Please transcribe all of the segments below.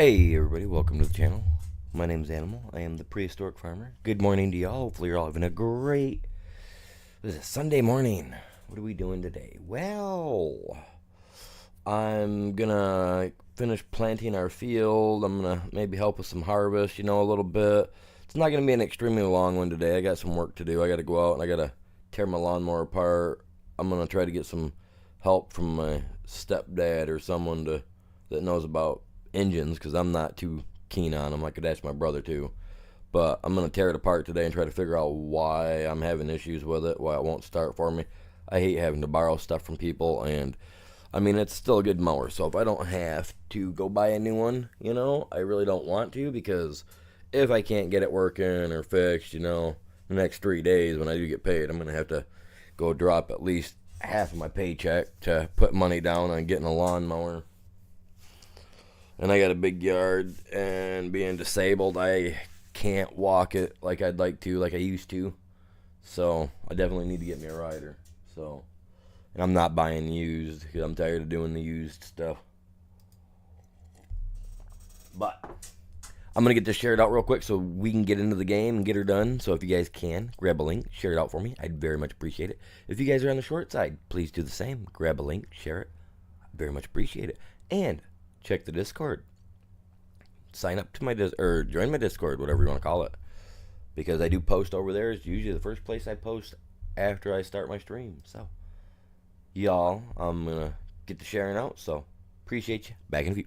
Hey everybody, welcome to the channel. My name's Animal. I am the prehistoric farmer. Good morning to y'all. Hopefully you're all having a great, what is it, Sunday morning. What are we doing today? Well, I'm gonna finish planting our field. I'm gonna maybe help with some harvest, a little bit. It's not gonna be an extremely long one today. I got some work to do. I gotta go out and I gotta tear my lawnmower apart. I'm gonna try to get some help from my stepdad or someone that knows about engines because I'm not too keen on them. I could ask my brother too. But I'm gonna tear it apart today and try to figure out why I'm having issues with it, why it won't start for me. I hate having to borrow stuff from people, and I mean it's still a good mower. So if I don't have to go buy a new one, I really don't want to because if I can't get it working or fixed, the next 3 days when I do get paid, I'm gonna have to go drop at least half of my paycheck to put money down on getting a lawnmower. And I got a big yard, and being disabled, I can't walk it like I'd like to, like I used to. So I definitely need to get me a rider. So, and I'm not buying used because I'm tired of doing the used stuff. But I'm gonna get this shared out real quick so we can get into the game and get her done. So if you guys can grab a link, share it out for me. I'd very much appreciate it. If you guys are on the short side, please do the same. Grab a link, share it. I'd very much appreciate it. And check the Discord. Sign up to my or join my Discord, whatever you want to call it, because I do post over there. It's usually the first place I post after I start my stream. So, y'all, I'm gonna get to sharing out. So, appreciate you. Back in a few.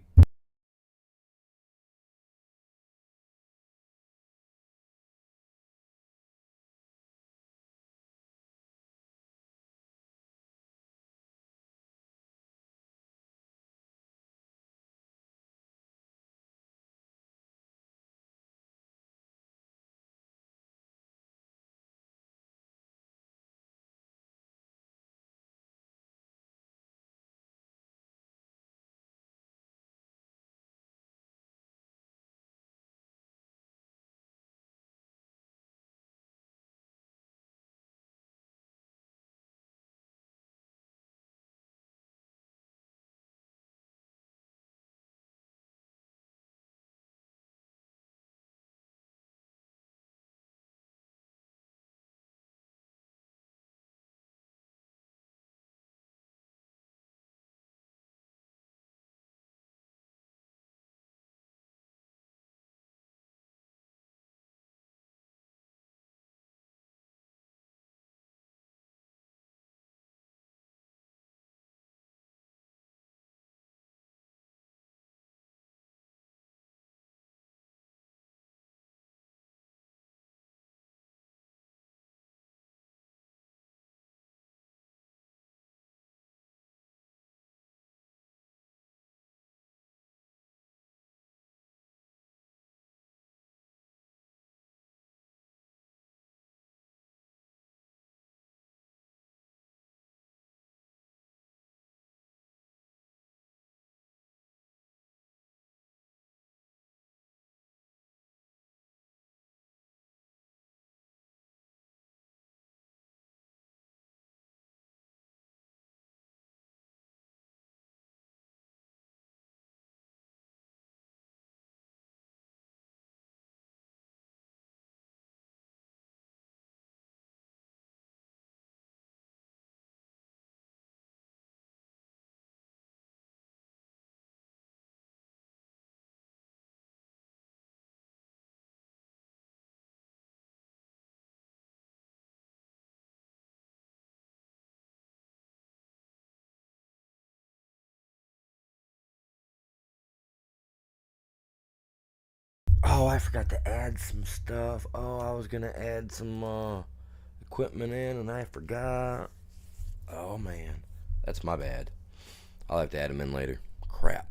Oh, I forgot to add some stuff. Oh, I was gonna add some equipment in, and I forgot. Oh man, that's my bad. I'll have to add them in later. Crap.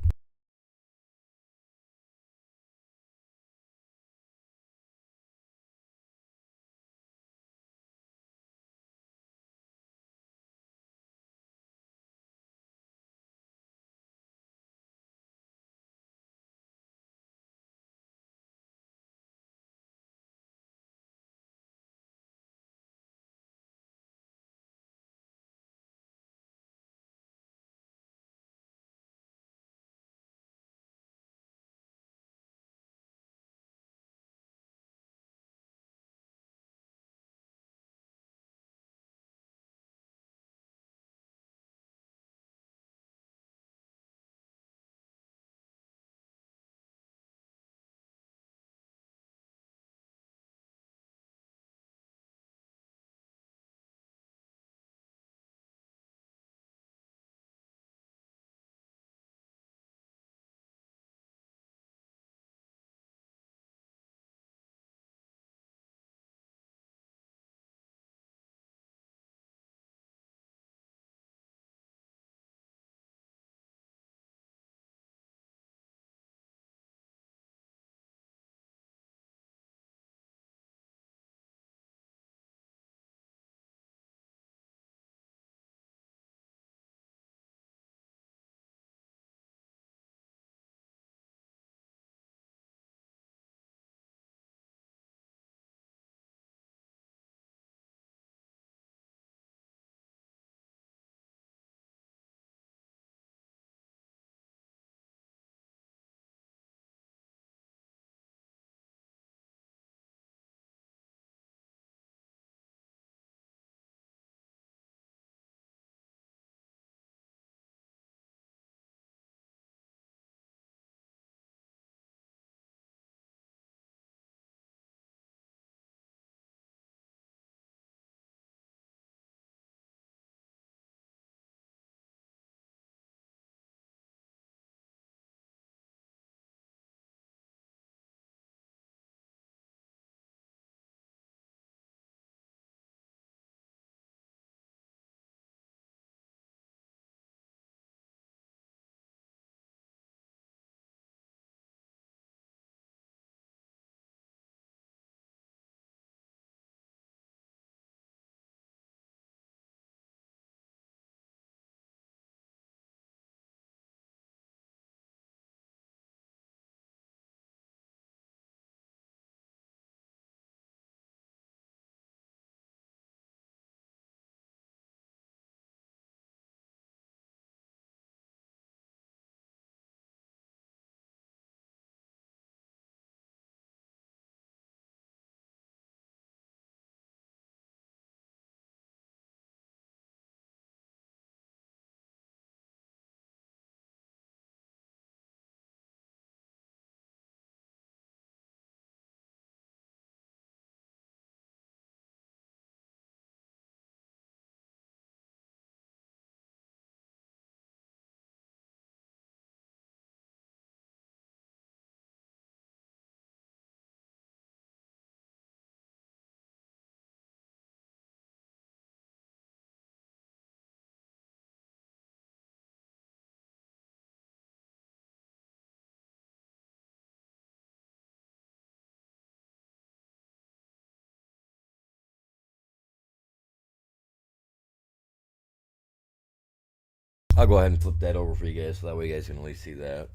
I'll go ahead and flip that over for you guys so that way you guys can at least see that.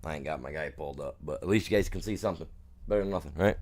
I ain't got my guy pulled up, but at least you guys can see something. Better than nothing, right?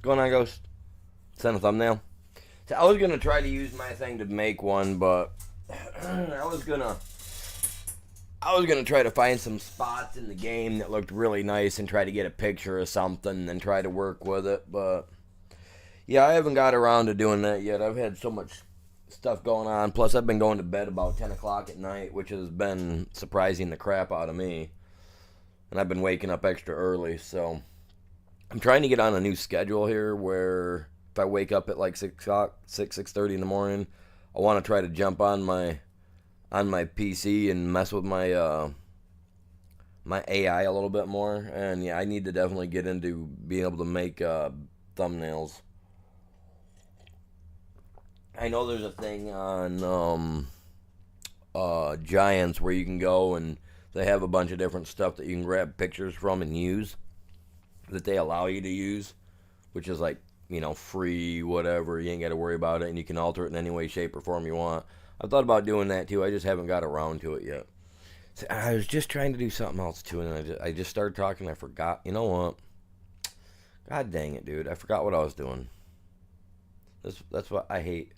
What's going on, Ghost? Send a thumbnail. So I was gonna try to use my thing to make one, but I was gonna try to find some spots in the game that looked really nice and try to get a picture of something and try to work with it. But yeah, I haven't got around to doing that yet. I've had so much stuff going on. Plus, I've been going to bed about 10 o'clock at night, which has been surprising the crap out of me. And I've been waking up extra early, so I'm trying to get on a new schedule here where if I wake up at like 6 o'clock, 6:30 in the morning, I want to try to jump on my PC and mess with my AI a little bit more. And yeah, I need to definitely get into being able to make thumbnails. I know there's a thing on Giants where you can go and they have a bunch of different stuff that you can grab pictures from and use that they allow you to use, which is like, free, whatever. You ain't got to worry about it, and you can alter it in any way, shape, or form you want. I've thought about doing that too. I just haven't got around to it yet. So I was just trying to do something else too, and I just started talking. I forgot. You know what? God dang it, dude! I forgot what I was doing. That's what I hate.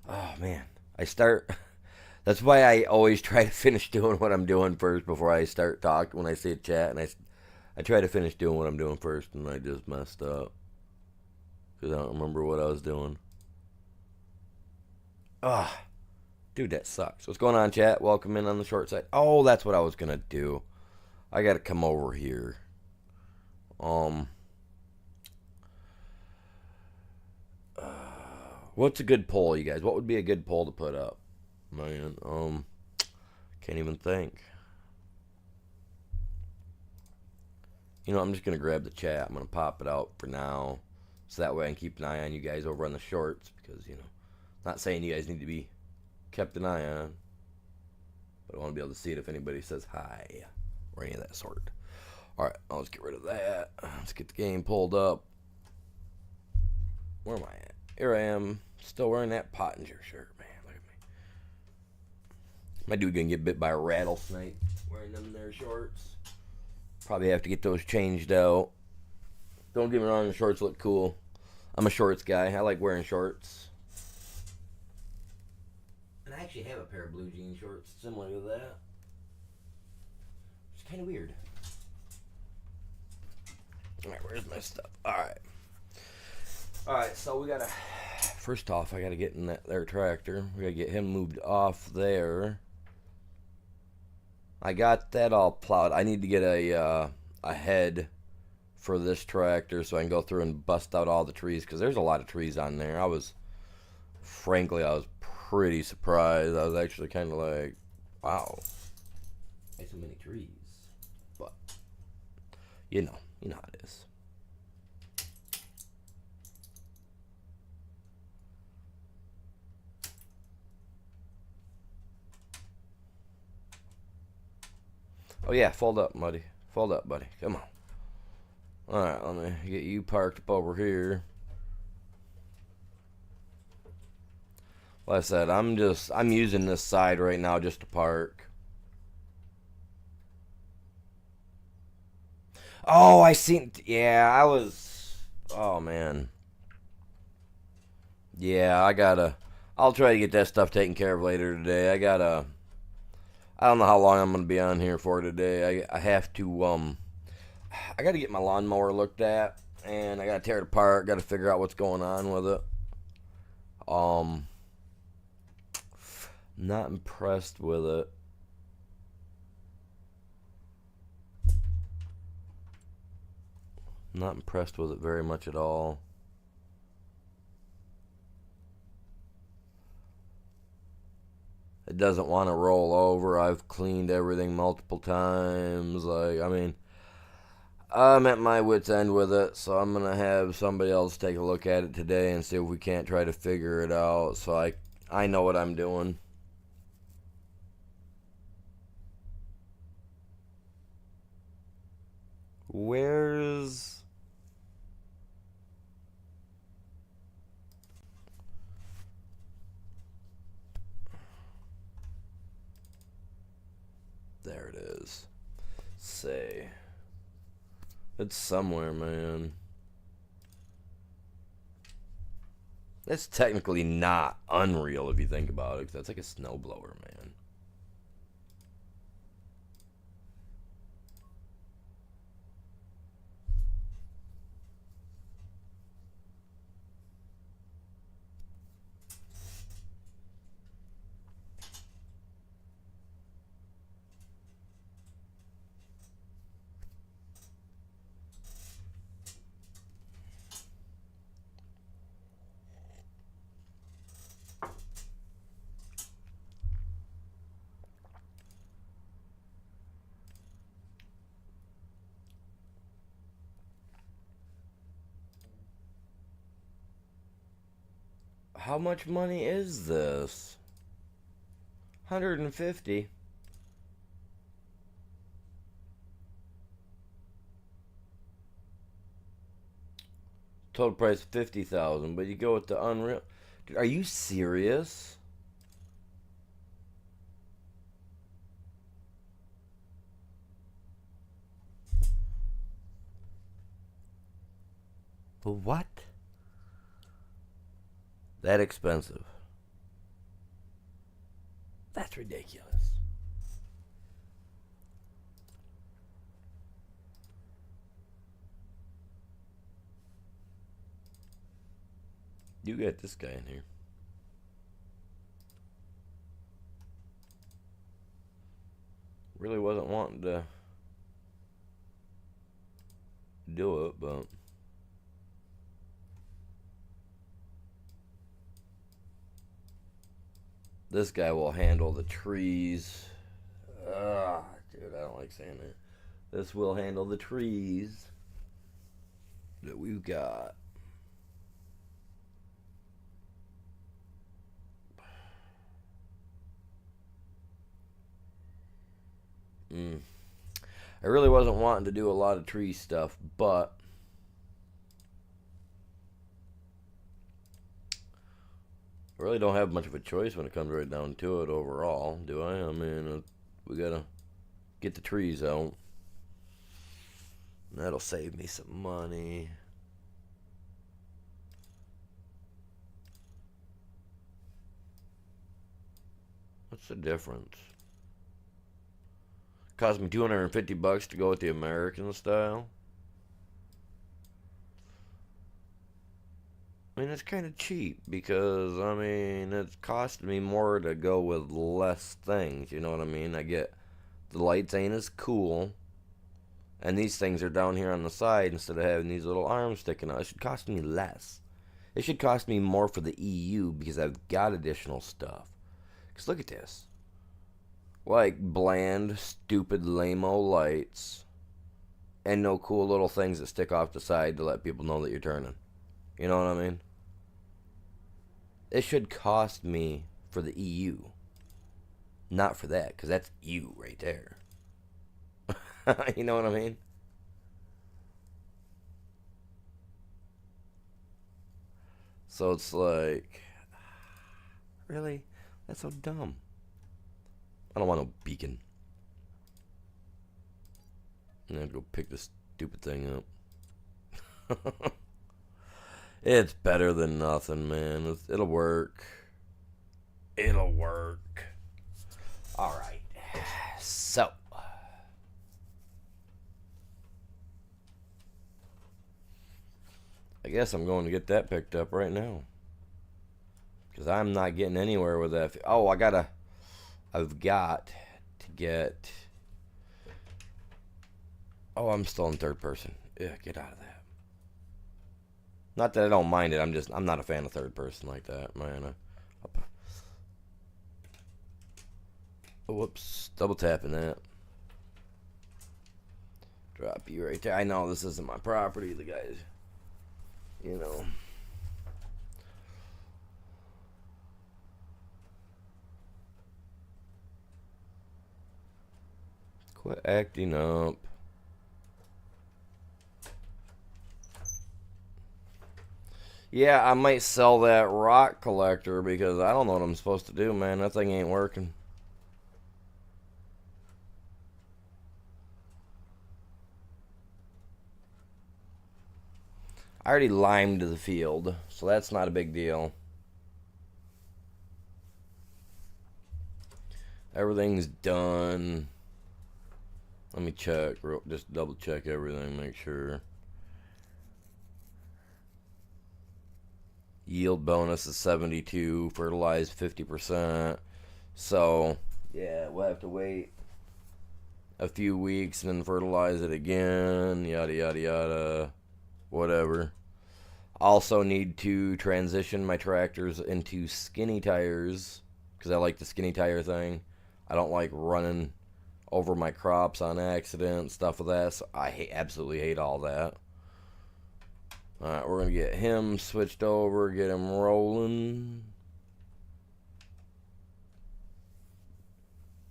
Oh man, I start. That's why I always try to finish doing what I'm doing first before I start talking. When I say chat, and I try to finish doing what I'm doing first, and I just messed up because I don't remember what I was doing. Ah, dude, that sucks. What's going on, chat? Welcome in on the short side. Oh, that's what I was gonna do. I gotta come over here. Um, what's a good poll, you guys? What would be a good poll to put up? Man, can't even think. I'm just gonna grab the chat. I'm gonna pop it out for now, so that way I can keep an eye on you guys over on the shorts. Because not saying you guys need to be kept an eye on, but I want to be able to see it if anybody says hi or any of that sort. All right, let's get rid of that. Let's get the game pulled up. Where am I at? Here I am, still wearing that Pottinger shirt, man. Look at me. My dude gonna get bit by a rattlesnake wearing them there shorts. Probably have to get those changed out. Don't get me wrong, the shorts look cool. I'm a shorts guy. I like wearing shorts. And I actually have a pair of blue jean shorts similar to that. It's kind of weird. Alright, where's my stuff? Alright, so we gotta... First off, I gotta get in that there tractor. We gotta get him moved off there. I got that all plowed. I need to get a head for this tractor so I can go through and bust out all the trees, because there's a lot of trees on there. Frankly, I was pretty surprised. I was actually kind of like, wow, there's so many trees. But you know how it is. Oh yeah, fold up, buddy. Fold up, buddy. Come on. Alright, let me get you parked up over here. Like I said, I'm using this side right now just to park. Oh, I seen. Yeah, I was. Oh man. Yeah, I gotta. I'll try to get that stuff taken care of later today. I gotta. I don't know how long I'm gonna be on here for today. I have to. I gotta get my lawnmower looked at, and I gotta tear it apart. Gotta figure out what's going on with it. Um, not impressed with it. Not impressed with it very much at all. It doesn't want to roll over. I've cleaned everything multiple times. Like, I mean, I'm at my wit's end with it, so I'm gonna have somebody else take a look at it today and see if we can't try to figure it out. So I know what I'm doing. Where's there it is. Say it's somewhere, man. It's technically not unreal if you think about it. 'Cause that's like a snowblower, man. How much money is this? 150. Total price 50,000, but you go with the Unreal. Dude, are you serious? What? That expensive? That's ridiculous. You got this guy in here. Really wasn't wanting to do it, but this guy will handle the trees. Dude, I don't like saying that. This will handle the trees that we've got. Mm. I really wasn't wanting to do a lot of tree stuff, but I really don't have much of a choice when it comes right down to it overall, do I? I mean, we gotta get the trees out. That'll save me some money. What's the difference? Cost me $250 to go with the American style. I mean, it's kind of cheap because, I mean, it's cost me more to go with less things. You know what I mean? I get the lights ain't as cool, and these things are down here on the side instead of having these little arms sticking out. It should cost me less. It should cost me more for the EU because I've got additional stuff. Because look at this. Like bland, stupid, lame-o lights, and no cool little things that stick off the side to let people know that you're turning. You know what I mean? It should cost me for the EU, not for that, because that's you right there. You know what I mean? So it's like, Really? That's so dumb. I don't want no beacon. I'm gonna go pick this stupid thing up. It's better than nothing, man. It'll work. It'll work. Alright. So. I guess I'm going to get that picked up right now. Because I'm not getting anywhere with that. Oh, I've got to get... Oh, I'm still in third person. Yeah, get out of that. Not that I don't mind it. I'm not a fan of third person like that, man. Whoops. Double tapping that. Drop you right there. I know this isn't my property. The guys, you know. Quit acting up. Yeah, I might sell that rock collector because I don't know what I'm supposed to do, man. That thing ain't working. I already limed the field, so that's not a big deal. Everything's done. Let me check, just double check everything, make sure. Yield bonus is 72, fertilized 50%. So, yeah, we'll have to wait a few weeks and then fertilize it again, yada, yada, yada, whatever. Also need to transition my tractors into skinny tires because I like the skinny tire thing. I don't like running over my crops on accident, stuff like that. So I absolutely hate all that. Alright, we're going to get him switched over, get him rolling.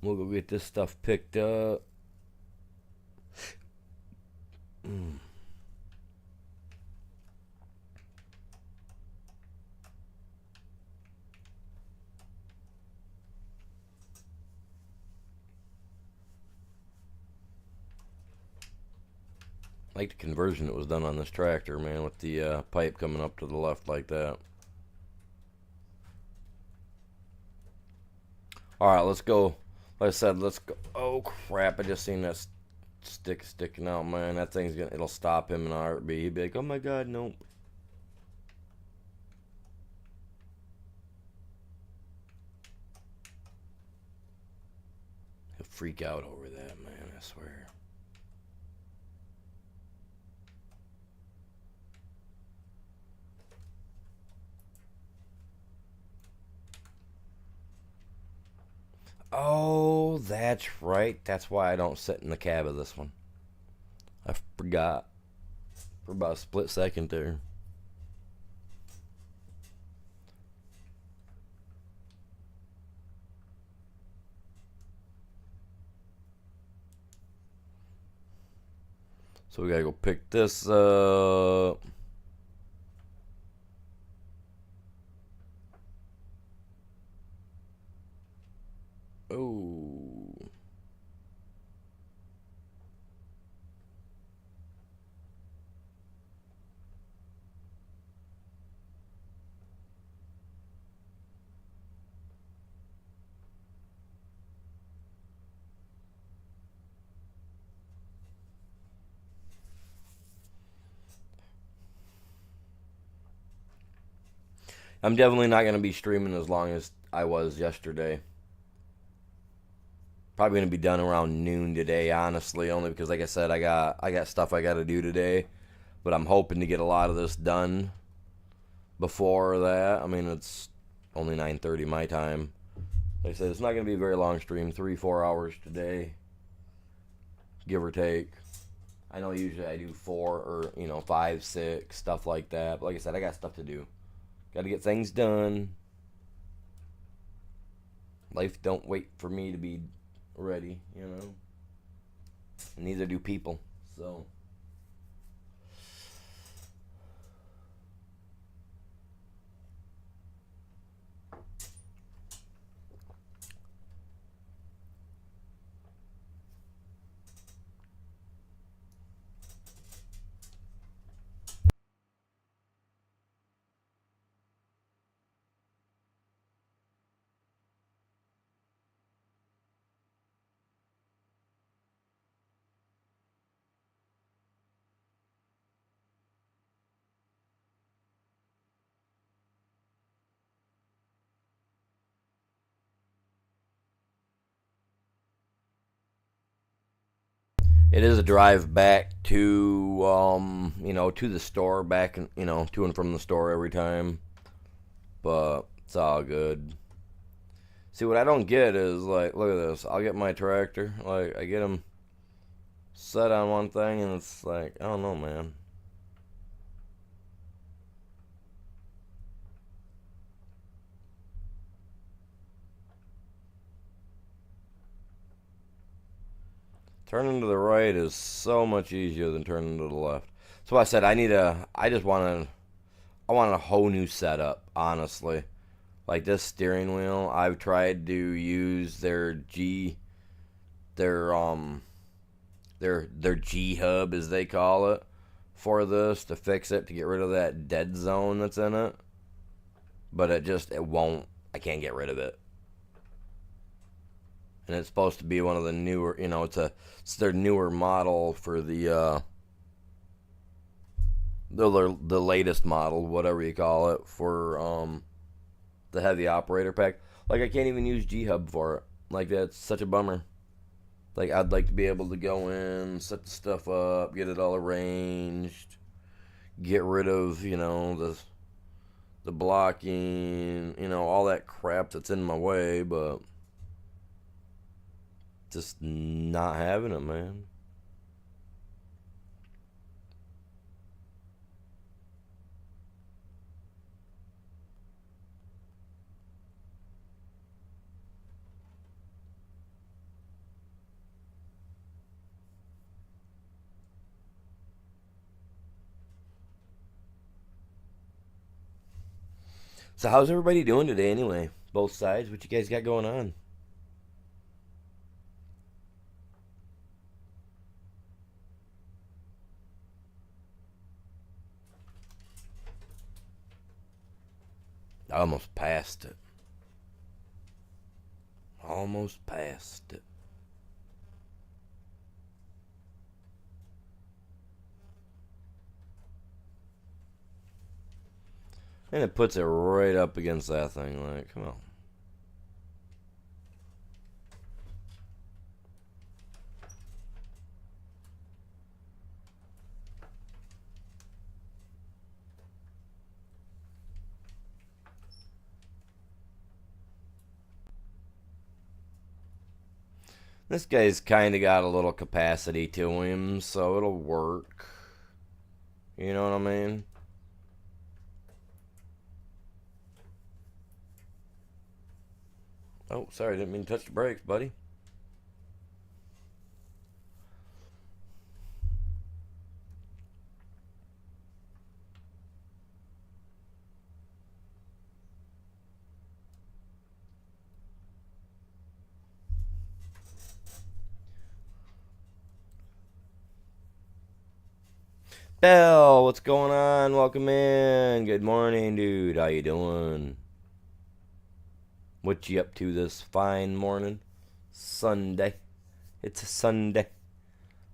We'll go get this stuff picked up. I like the conversion that was done on this tractor, man, with the pipe coming up to the left like that. Alright, let's go. Like I said, let's go. Oh, crap. I just seen that stick sticking out, man. That thing's gonna, it'll stop him in a heartbeat. He'd be like, oh my god, nope. He'll freak out over that, man, I swear. Oh, that's right. That's why I don't sit in the cab of this one. I forgot for about a split second there. So we gotta go pick this up. Oh. I'm definitely not gonna be streaming as long as I was yesterday. Probably gonna be done around noon today, honestly, only because, like I said, I got stuff I gotta do today. But I'm hoping to get a lot of this done before that. I mean, it's only 9:30 my time. Like I said, it's not gonna be a very long stream, 3-4 hours today, give or take. I know usually I do 4 or 5, 6, stuff like that. But like I said, I got stuff to do. Got to get things done. Life don't wait for me to be ready, and neither do people. So It is a drive back to, to the store, back, to and from the store every time. But it's all good. See, what I don't get is, like, look at this. I'll get my tractor. Like, I get him set on one thing, and it's like, I don't know, man. Turning to the right is so much easier than turning to the left. So I said I want a whole new setup, honestly. Like this steering wheel, I've tried to use their their G hub as they call it for this to fix it to get rid of that dead zone that's in it. But it won't. I can't get rid of it. And it's supposed to be one of the newer, it's their newer model for the latest model, whatever you call it, for the heavy operator pack. Like I can't even use G Hub for it. Like that's such a bummer. Like I'd like to be able to go in, set the stuff up, get it all arranged, get rid of the blocking, all that crap that's in my way, but just not having it, man. So how's everybody doing today anyway? Both sides, what you guys got going on? I almost passed it. Almost passed it. And it puts it right up against that thing. Like, come on. This guy's kind of got a little capacity to him, so it'll work. You know what I mean? Oh, sorry, didn't mean to touch the brakes, buddy. Bell, what's going on? Welcome in. Good morning, dude. How you doing? What you up to this fine morning? Sunday. It's a Sunday.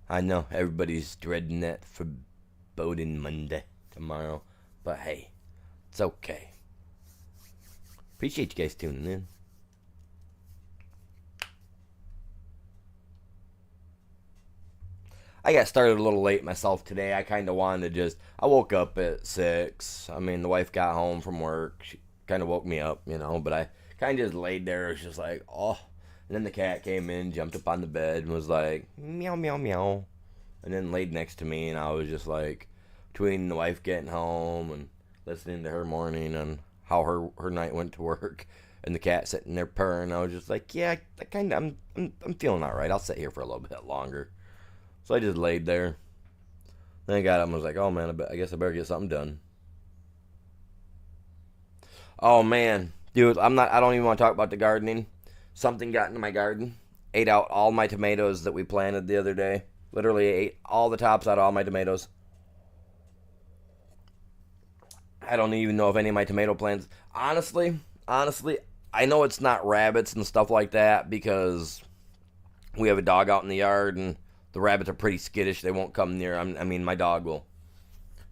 I know everybody's dreading that foreboding Monday tomorrow, but hey, it's okay. Appreciate you guys tuning in. I got started a little late myself today. I kind of wanted to I woke up at 6. I mean, the wife got home from work. She kind of woke me up, but I kind of just laid there. It was just like, oh. And then the cat came in, jumped up on the bed, and was like, meow, meow, meow. And then laid next to me, and I was just like, between the wife getting home and listening to her morning and how her night went to work, and the cat sitting there purring, I was just like, yeah, I'm feeling all right. I'll sit here for a little bit longer. So I just laid there. Then I got up and was like, oh man, I guess I better get something done. Oh man, dude, I don't even want to talk about the gardening. Something got into my garden, ate out all my tomatoes that we planted the other day. Literally ate all the tops out of all my tomatoes. I don't even know if any of my tomato plants, honestly, I know it's not rabbits and stuff like that because we have a dog out in the yard and the rabbits are pretty skittish. They won't come near. I mean, my dog will.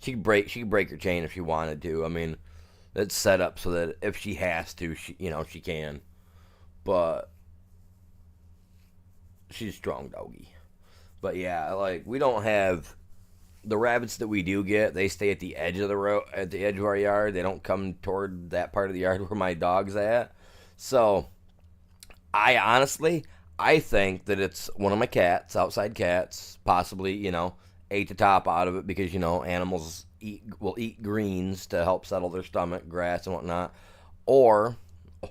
She could break her chain if she wanted to. I mean, it's set up so that if she has to, she can. But she's a strong doggy. But yeah, like we don't have the rabbits that we do get. They stay at the edge of the road, at the edge of our yard. They don't come toward that part of the yard where my dog's at. So I honestly, I think that it's one of my cats, outside cats, possibly, ate the top out of it because, animals will eat greens to help settle their stomach, grass and whatnot. Or,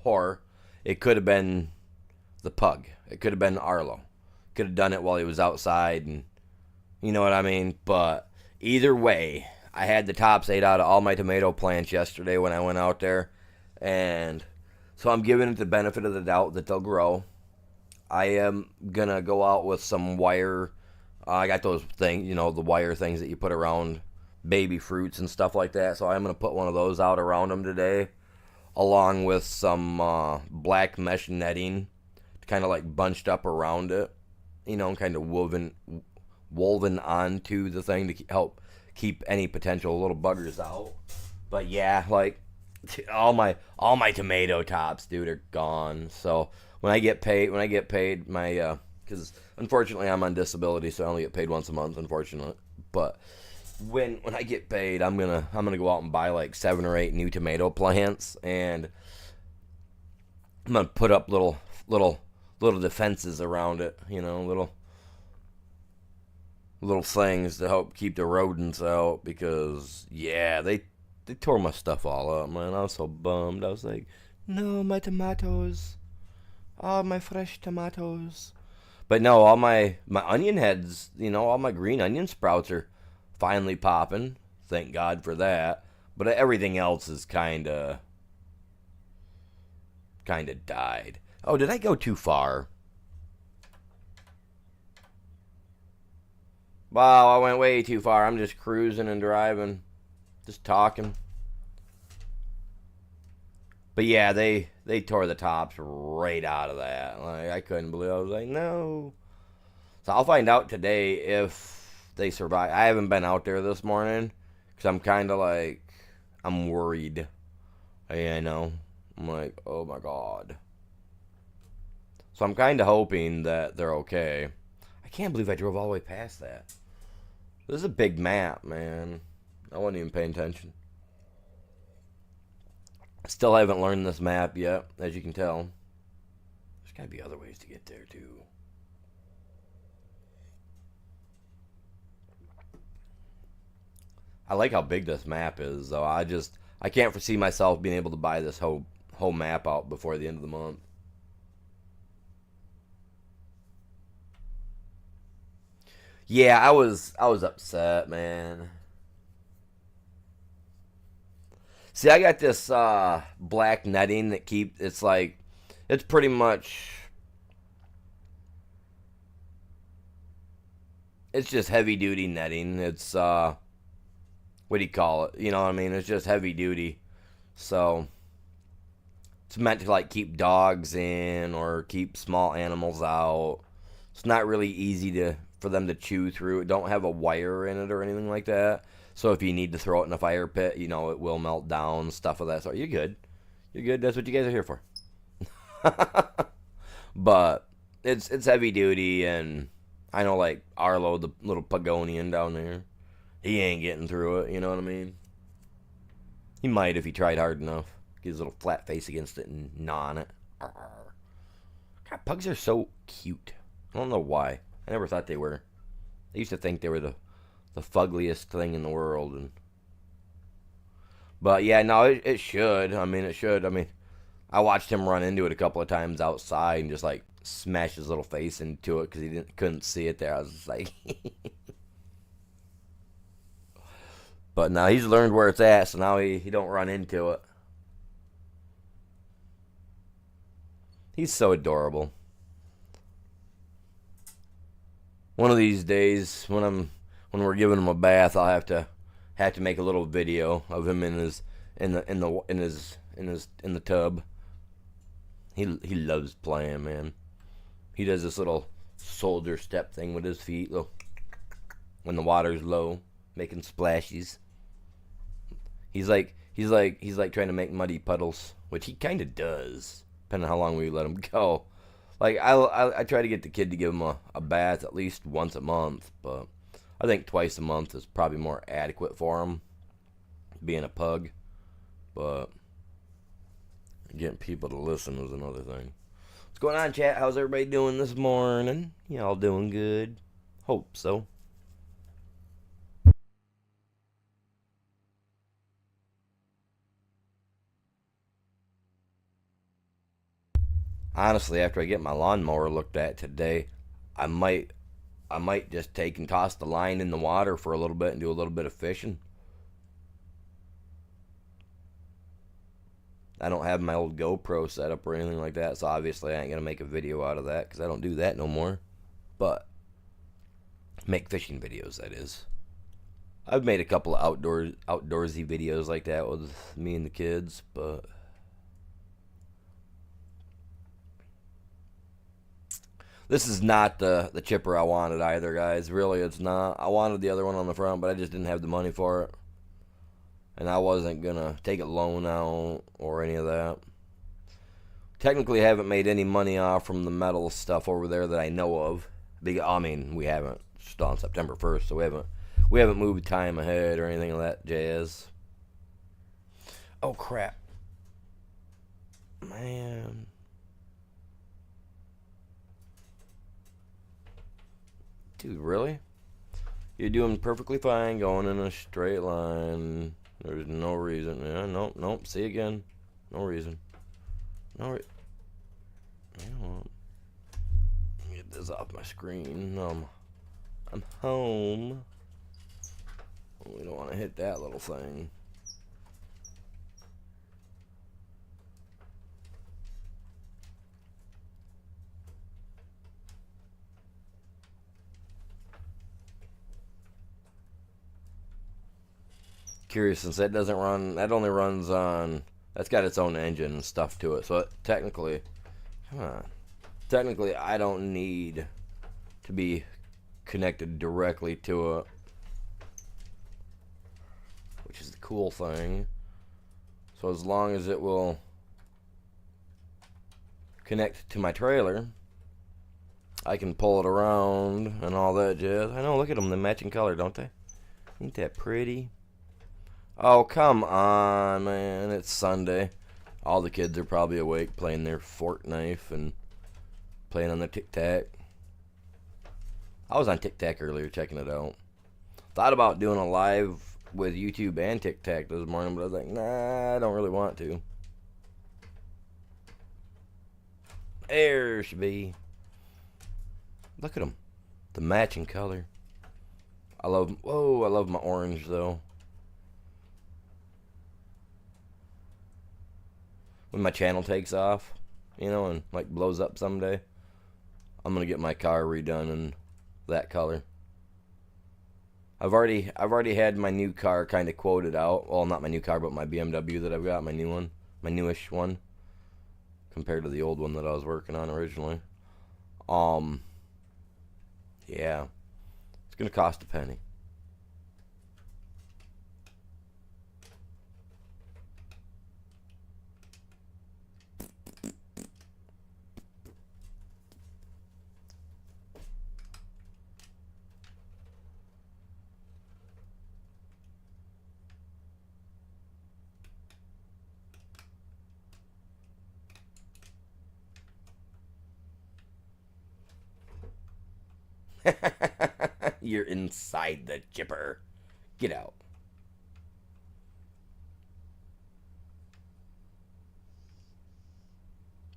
or it could have been the pug. It could have been Arlo. Could have done it while he was outside, and you know what I mean? But either way, I had the tops ate out of all my tomato plants yesterday when I went out there, and so I'm giving it the benefit of the doubt that they'll grow. I am gonna go out with some wire. I got those things, the wire things that you put around baby fruits and stuff like that. So I'm gonna put one of those out around them today, along with some black mesh netting, kind of like bunched up around it, kind of woven onto the thing to help keep any potential little buggers out. But yeah, like all my tomato tops, dude, are gone. So when I get paid, my because unfortunately I'm on disability, so I only get paid once a month, unfortunately. But when I get paid, I'm gonna go out and buy like 7 or 8 new tomato plants, and I'm gonna put up little defenses around it, little things to help keep the rodents out, because yeah, they tore my stuff all up, man. I was so bummed. I was like, no, my tomatoes, all my fresh tomatoes. But no, all my onion heads, all my green onion sprouts are finally popping. Thank God for that. But everything else is kind of died. Oh, did I go too far? Wow, I went way too far. I'm just cruising and driving, just talking. But yeah, they tore the tops right out of that. Like, I couldn't believe it. I was like, no. So I'll find out today if they survive. I haven't been out there this morning because I'm kind of like, I'm worried. I know. I'm like, oh my God. So I'm kind of hoping that they're okay. I can't believe I drove all the way past that. This is a big map, man. I wasn't even paying attention. Still haven't learned this map yet, as you can tell. There's got to be other ways to get there, too. I like how big this map is, though. I can't foresee myself being able to buy this whole map out before the end of the month. Yeah, I was upset, man. See, I got this black netting that it's pretty much, it's just heavy duty netting. It's what do you call it? You know what I mean? It's just heavy duty. So it's meant to like keep dogs in or keep small animals out. It's not really easy for them to chew through. It don't have a wire in it or anything like that. So if you need to throw it in a fire pit, it will melt down, stuff of that sort. You're good. You're good. That's what you guys are here for. But it's heavy duty, and I know like Arlo, the little Pagonian down there, he ain't getting through it. You know what I mean? He might if he tried hard enough. Get his little flat face against it and gnaw on it. God, pugs are so cute. I don't know why. I never thought they were. I used to think they were the fuggliest thing in the world, but yeah, no, it should. I mean, it should. I mean, I watched him run into it a couple of times outside and just like smash his little face into it because he couldn't see it there. I was just like, but now he's learned where it's at, so now he don't run into it. He's so adorable. One of these days, when we're giving him a bath, I'll have to make a little video of him in the tub. He loves playing, man. He does this little soldier step thing with his feet, when the water's low, making splashes. He's like trying to make muddy puddles, which he kind of does, depending on how long we let him go. Like I try to get the kid to give him a bath at least once a month, but I think twice a month is probably more adequate for him, being a pug. But getting people to listen is another thing. What's going on, chat? How's everybody doing this morning? Y'all doing good? Hope so. Honestly, after I get my lawnmower looked at today, I might just take and toss the line in the water for a little bit and do a little bit of fishing. I don't have my old GoPro set up or anything like that, so obviously I ain't gonna make a video out of that because I don't do that no more. But make fishing videos, that is. I've made a couple of outdoorsy videos like that with me and the kids, but this is not the chipper I wanted either, guys. Really, it's not. I wanted the other one on the front, but I just didn't have the money for it. And I wasn't going to take a loan out or any of that. Technically, I haven't made any money off from the metal stuff over there that I know of. I mean, we haven't. It's still on September 1st, so we haven't moved time ahead or anything like that jazz. Oh, crap. Man. Dude, really? You're doing perfectly fine going in a straight line. There's no reason. Yeah, nope. See again. No reason. You know what? Let me get this off my screen. I'm home. We don't want to hit that little thing. Curious, since that doesn't run, that only runs on, that's got its own engine and stuff to it, so technically, come on, technically I don't need to be connected directly to it, which is the cool thing. So as long as it will connect to my trailer, I can pull it around and all that jazz. I know, look at them, the matching color, don't they? Ain't that pretty? Oh, come on, man. It's Sunday. All the kids are probably awake playing their Fortnite and playing on their Tic-Tac. I was on Tic-Tac earlier checking it out. Thought about doing a live with YouTube and Tic-Tac this morning, but I was like, nah, I don't really want to. There should be. Look at them. The matching color. I love my orange, though. When my channel takes off, and like blows up someday, I'm gonna get my car redone in that color. I've already had my new car kind of quoted out. Well, not my new car, but my BMW that I've got, my new one, my newish one, compared to the old one that I was working on originally. Yeah, it's gonna cost a penny. You're inside the chipper. Get out.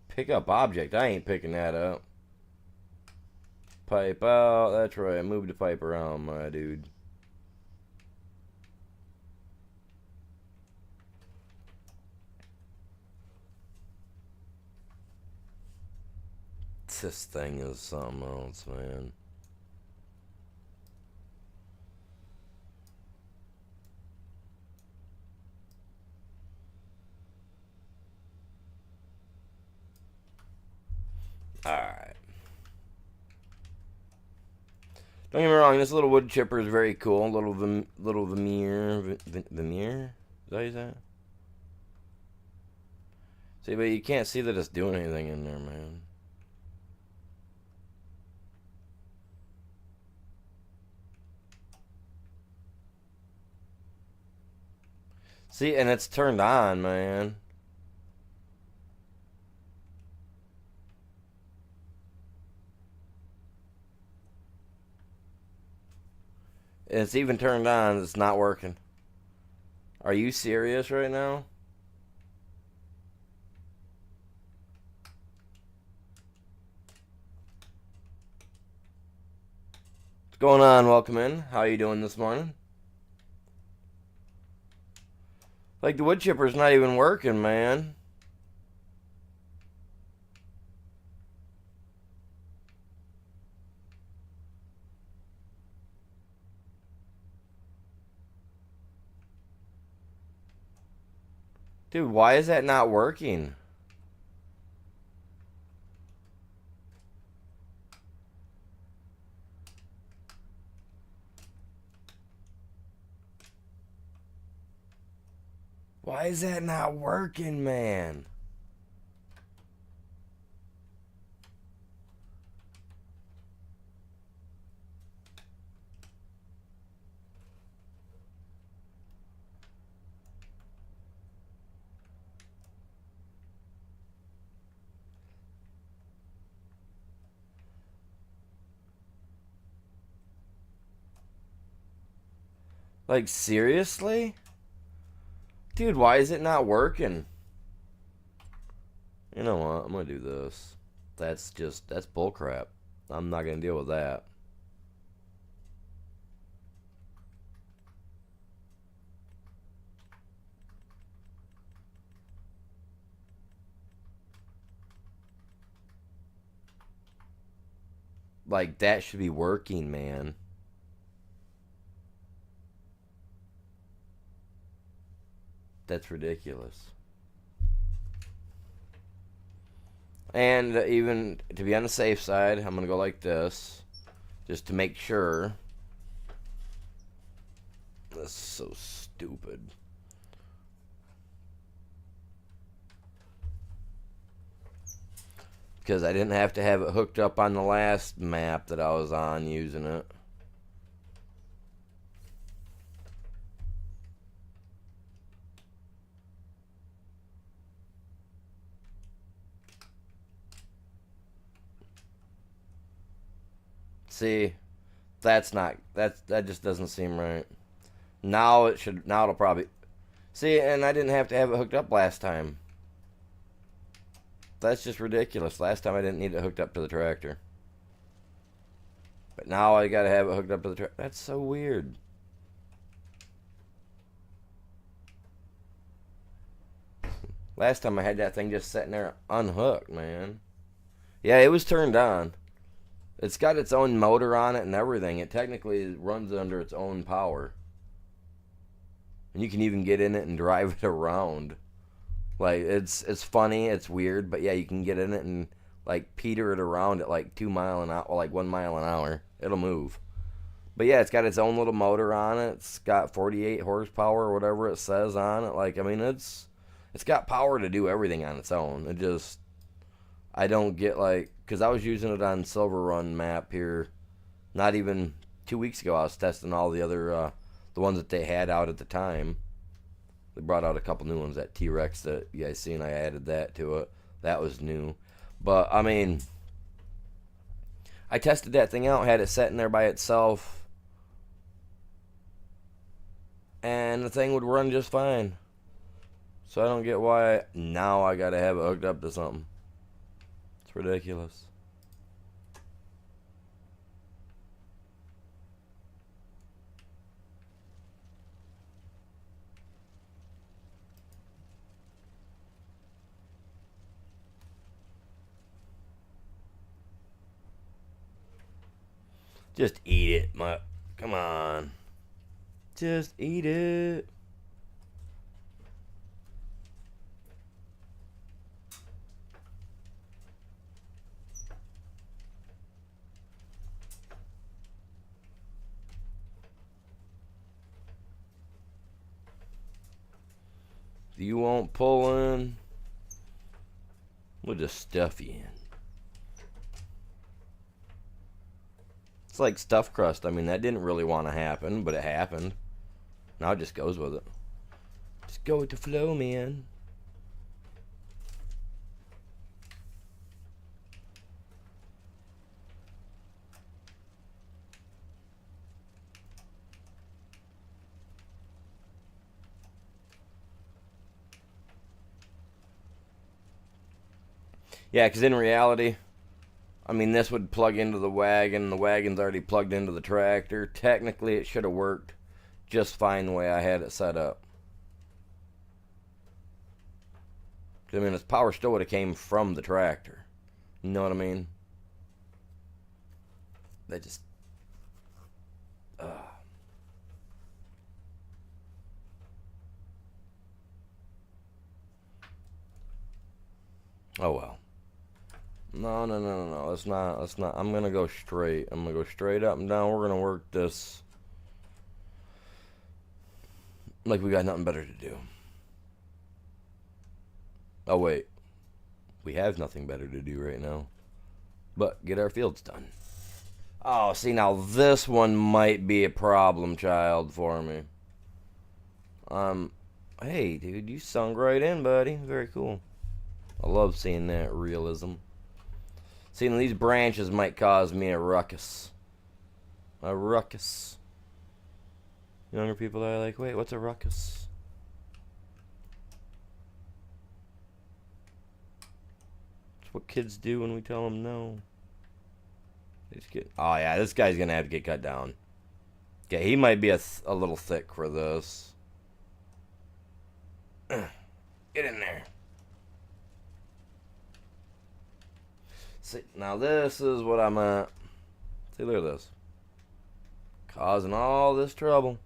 Pick up object. I ain't picking that up. Pipe out. That's right. Move the pipe around, my dude. This thing is something else, man. Alright. Don't get me wrong, this little wood chipper is very cool. Little Vermeer. Vermeer? Is that how you say it? See, but you can't see that it's doing anything in there, man. See, and it's turned on, man. It's even turned on. It's not working. Are you serious right now? What's going on? Welcome in. How you doing this morning? Like, the wood chipper's not even working, man. Dude, why is that not working? Why is that not working, man? Like, seriously? Dude, why is it not working? You know what? I'm gonna do this. That's bullcrap. I'm not gonna deal with that. Like, that should be working, man. That's ridiculous. And even to be on the safe side, I'm going to go like this. Just to make sure. That's so stupid. Because I didn't have to have it hooked up on the last map that I was on using it. See, that just doesn't seem right. Now it'll probably, see, and I didn't have to have it hooked up last time. That's just ridiculous. Last time I didn't need it hooked up to the tractor. But now I gotta have it hooked up to the tractor. That's so weird. Last time I had that thing just sitting there unhooked, man. Yeah, it was turned on. It's got its own motor on it and everything. It technically runs under its own power. And you can even get in it and drive it around. Like, it's funny, it's weird, but yeah, you can get in it and like peter it around at like 2 mile an hour, or like 1 mile an hour. It'll move. But yeah, it's got its own little motor on it. It's got 48 horsepower or whatever it says on it. Like, I mean, it's got power to do everything on its own. It just, I don't get, like, because I was using it on Silver Run map here not even 2 weeks ago. I was testing all the other the ones that they had out at the time. They brought out a couple new ones, that T-Rex that you guys seen. I added that to it. That was new. But, I mean, I tested that thing out, had it sitting there by itself, and the thing would run just fine. So I don't get why now I gotta have it hooked up to something. It's ridiculous. Just eat it, come on. Just eat it. You won't pull in, we'll just stuff you in. It's like stuffed crust. I mean, that didn't really want to happen, but it happened. Now it just goes with it. Just go with the flow, man. Yeah, because in reality, I mean, this would plug into the wagon. The wagon's already plugged into the tractor. Technically, it should have worked just fine the way I had it set up. I mean, its power still would have came from the tractor. You know what I mean? That just... Oh, well. No. Let's not. I'm going to go straight. I'm going to go straight up and down. We're going to work this like we got nothing better to do. Oh, wait. We have nothing better to do right now. But get our fields done. Oh, see, now this one might be a problem child for me. Hey, dude, you sunk right in, buddy. Very cool. I love seeing that realism. Seeing these branches might cause me a ruckus. A ruckus. Younger people are like, wait, what's a ruckus? It's what kids do when we tell them no. They just get... Oh, yeah, this guy's going to have to get cut down. Okay, he might be a little thick for this. Get in there. See, now this is what I'm at. See, look at this. Causing all this trouble.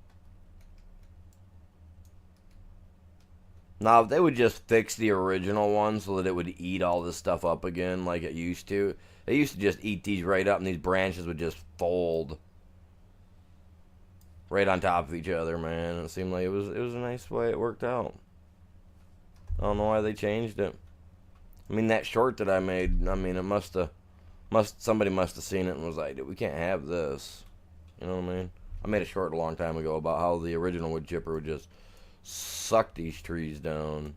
Now, if they would just fix the original one so that it would eat all this stuff up again like it used to. They used to just eat these right up and these branches would just fold right on top of each other, man. It seemed like it was a nice way it worked out. I don't know why they changed it. I mean, that short that I made, I mean, it somebody must have seen it and was like, we can't have this. You know what I mean? I made a short a long time ago about how the original wood chipper would just suck these trees down.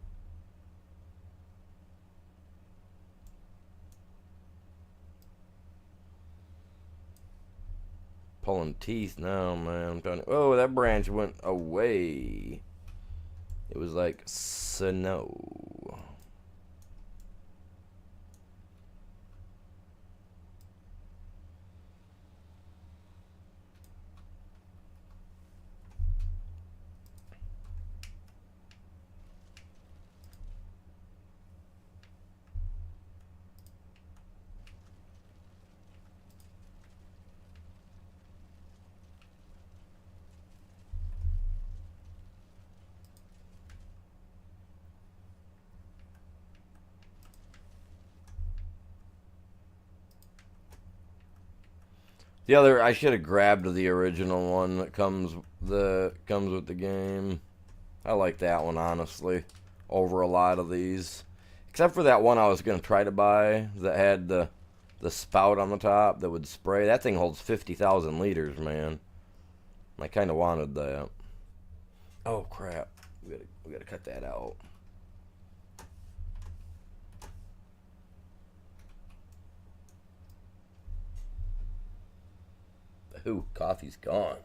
Pulling teeth now, man. I'm telling you. Oh, that branch went away. It was like snow. The other, I should have grabbed the original one that comes with the game. I like that one, honestly, over a lot of these. Except for that one I was going to try to buy that had the spout on the top that would spray. That thing holds 50,000 liters, man. I kind of wanted that. Oh, crap. We gotta cut that out. Ooh, coffee's gone.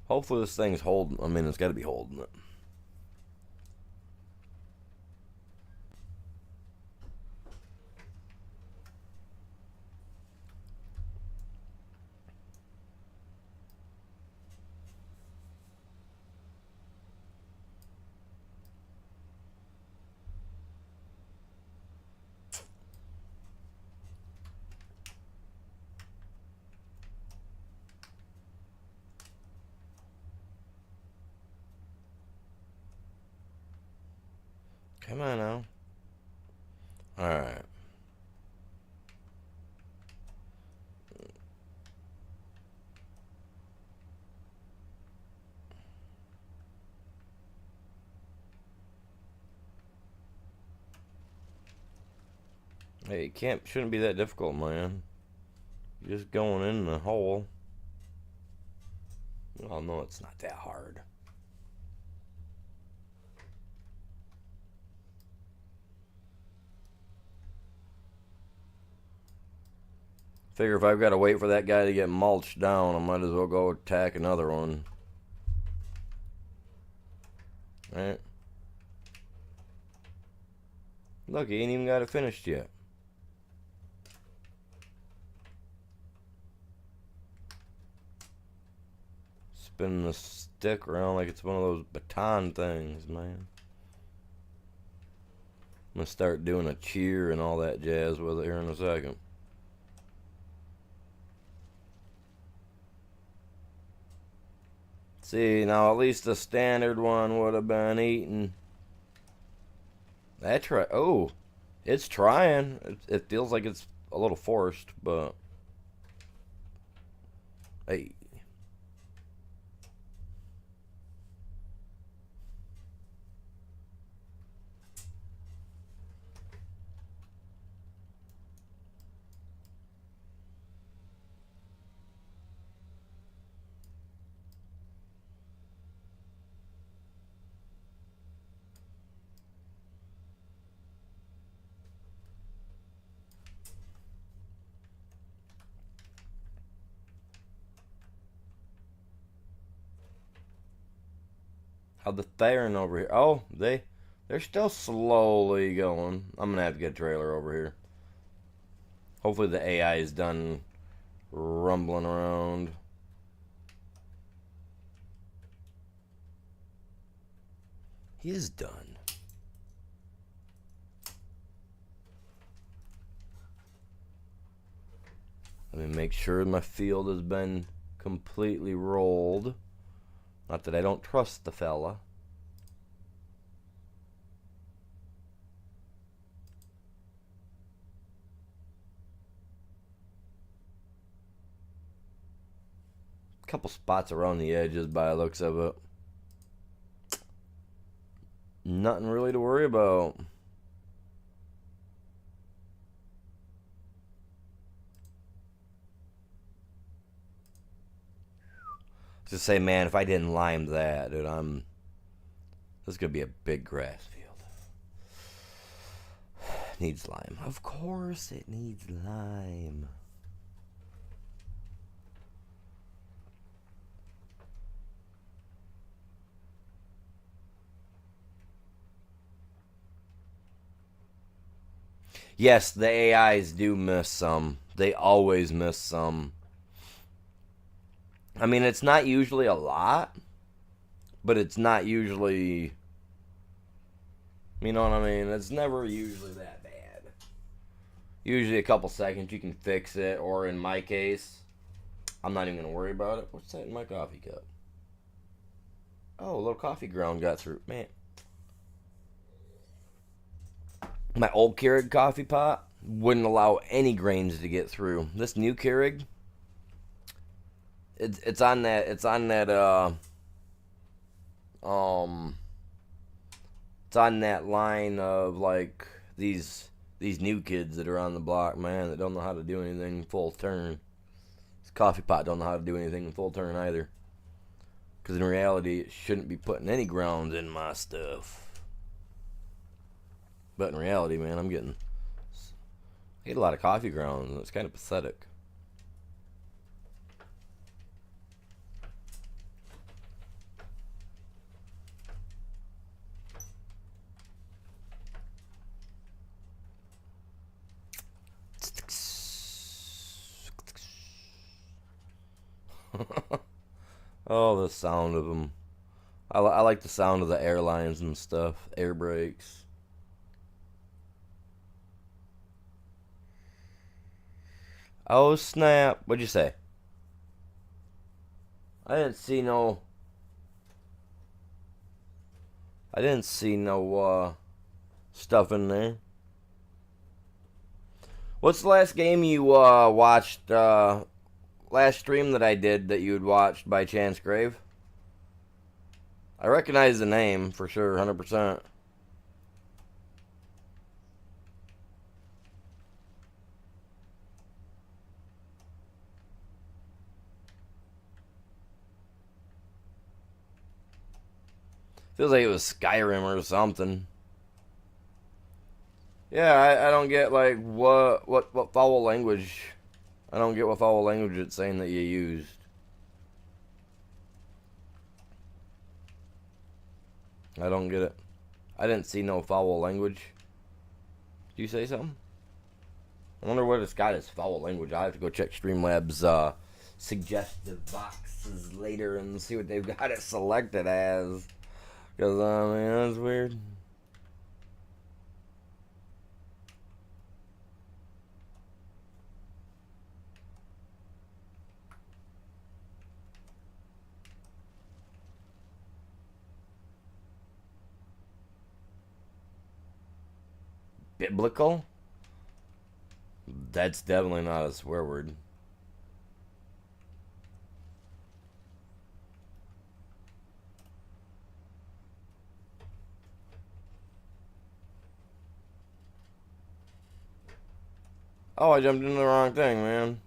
Hopefully this thing's holding. I mean, it's got to be holding it. Come on now. Alright. Hey, shouldn't be that difficult, man. You're just going in the hole. Oh no, it's not that hard. Figure if I've got to wait for that guy to get mulched down, I might as well go attack another one. Right? Look, he ain't even got it finished yet. Spinning the stick around like it's one of those baton things, man. I'm gonna start doing a cheer and all that jazz with it here in a second. See, now at least the standard one would have been eaten. That's right. Oh, it's trying. It feels like it's a little forced, but hey. How'd the Theron over here? Oh, they're still slowly going. I'm gonna have to get a trailer over here. Hopefully the AI is done rumbling around. He is done. Let me make sure my field has been completely rolled. Not that I don't trust the fella. Couple spots around the edges by the looks of it. Nothing really to worry about. Just say, man, if I didn't lime that, dude, this is gonna be a big grass field. Needs lime. Of course it needs lime. Yes, the AIs do miss some. They always miss some. I mean, it's not usually a lot, but it's not usually... You know what I mean? It's never usually that bad. Usually a couple seconds you can fix it, or in my case, I'm not even going to worry about it. What's that in my coffee cup? Oh, a little coffee ground got through. Man. My old Keurig coffee pot wouldn't allow any grains to get through. This new Keurig, it's on that it's on that line of like these new kids that are on the block, man, that don't know how to do anything full turn. This coffee pot don't know how to do anything full turn either. Because in reality, it shouldn't be putting any grounds in my stuff. But in reality, man, I get a lot of coffee grounds, and it's kind of pathetic. Oh, the sound of them. I like the sound of the airlines and stuff, air brakes. Oh snap! What'd you say? I didn't see no. I didn't see no stuff in there. What's the last game you watched? Last stream that I did that you had watched by chance, Grave? I recognize the name for sure, 100%. Feels like it was Skyrim or something. Yeah, I don't get like what foul language. I don't get what foul language it's saying that you used. I don't get it. I didn't see no foul language. Did you say something? I wonder what it's got as foul language. I have to go check Streamlabs suggestive boxes later and see what they've got it selected as. Because, man, that's weird. Biblical? That's definitely not a swear word. Oh, I jumped into the wrong thing, man.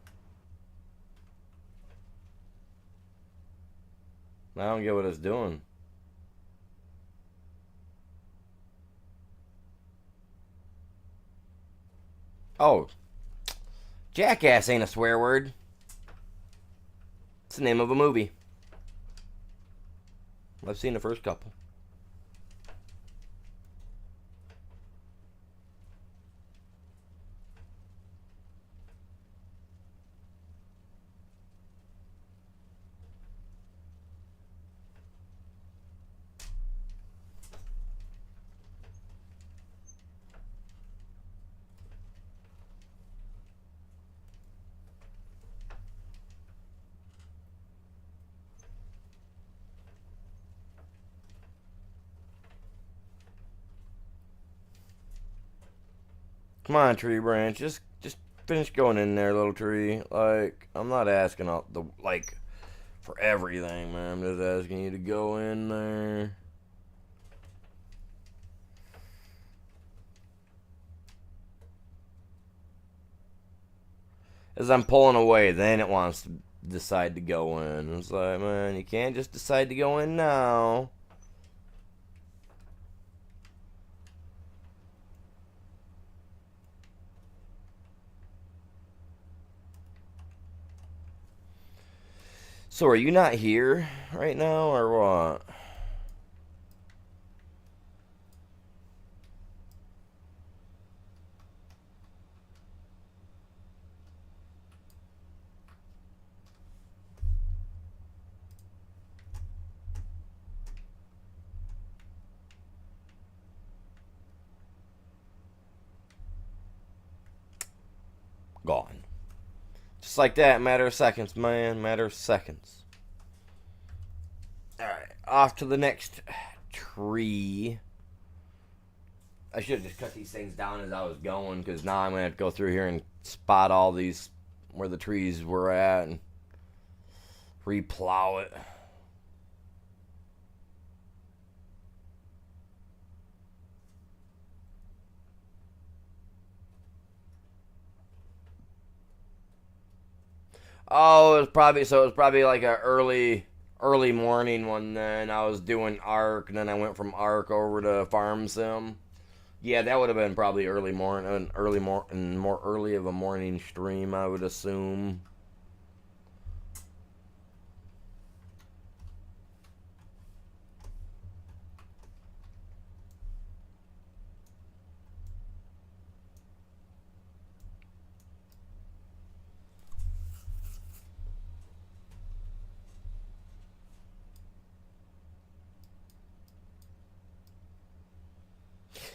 I don't get what it's doing. Oh, jackass ain't a swear word. It's the name of a movie. I've seen the first couple. Come on, tree branch. Just finish going in there, little tree. Like, I'm not asking all the like for everything, man. I'm just asking you to go in there. As I'm pulling away, then it wants to decide to go in. It's like, man, you can't just decide to go in now. So are you not here right now, or what? Gone. Just like that, matter of seconds, man. Matter of seconds. Alright, off to the next tree. I should have just cut these things down as I was going, because now I'm going to have to go through here and spot all these where the trees were at and replow it. Oh, it was probably like a early morning one. Then I was doing Arc, and then I went from Arc over to Farm Sim. Yeah, that would have been probably more early of a morning stream, I would assume.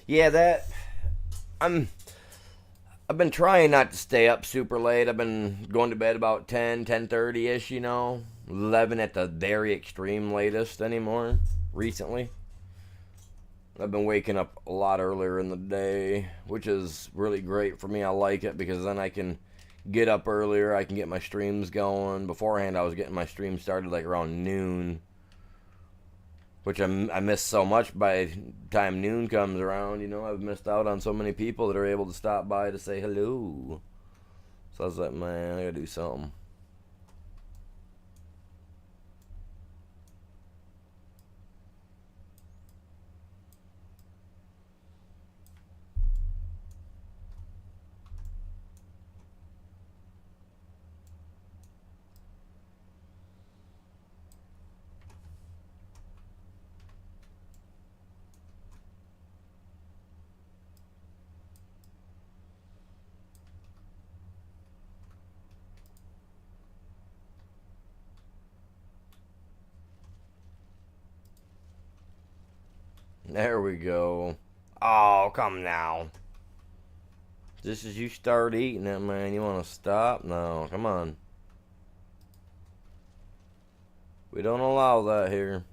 Yeah, that I'm I've been trying not to stay up super late. I've been going to bed about 10:30ish, 11 at the very extreme latest anymore recently. I've been waking up a lot earlier in the day, which is really great for me. I like it because then I can get up earlier. I can get my streams going. Beforehand, I was getting my stream started like around noon, which I miss so much by the time noon comes around. I've missed out on so many people that are able to stop by to say hello. So I was like, man, I gotta do something. There we go. Oh, come now. Just as you start eating it, man, you want to stop? No, come on. We don't allow that here.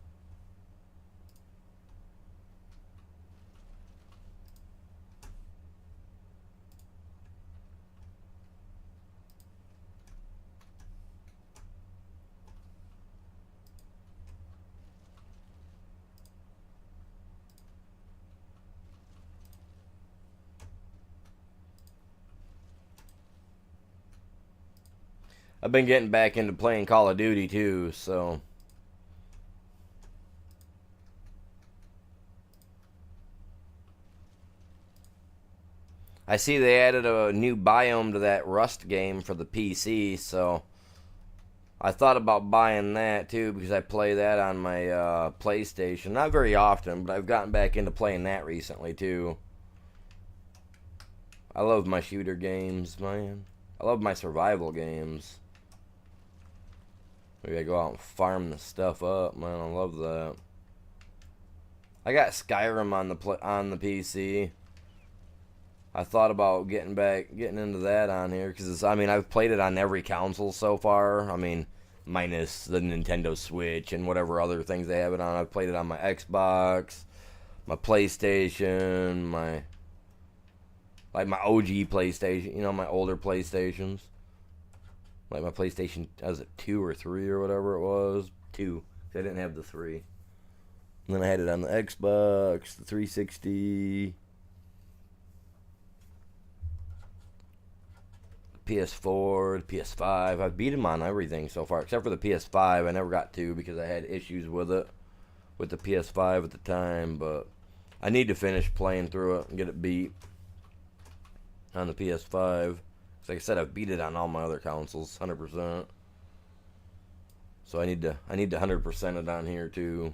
I've been getting back into playing Call of Duty too, so I see they added a new biome to that Rust game for the PC, so I thought about buying that too because I play that on my PlayStation. Not very often, but I've gotten back into playing that recently too. I love my shooter games, man. I love my survival games. Maybe I go out and farm the stuff up, man. I love that. I got Skyrim on the PC. I thought about getting into that on here because I mean I've played it on every console so far. I mean, minus the Nintendo Switch and whatever other things they have it on. I've played it on my Xbox, my PlayStation, my OG PlayStation. You know, my older PlayStations. Like my PlayStation, was it 2 or 3 or whatever it was? 2. I didn't have the 3. And then I had it on the Xbox, the 360, PS4, the PS5. I've beat them on everything so far, except for the PS5. I never got to because I had issues with it, with the PS5 at the time. But I need to finish playing through it and get it beat on the PS5. Like I said, I've beat it on all my other consoles, 100%. So I need to 100% it on here too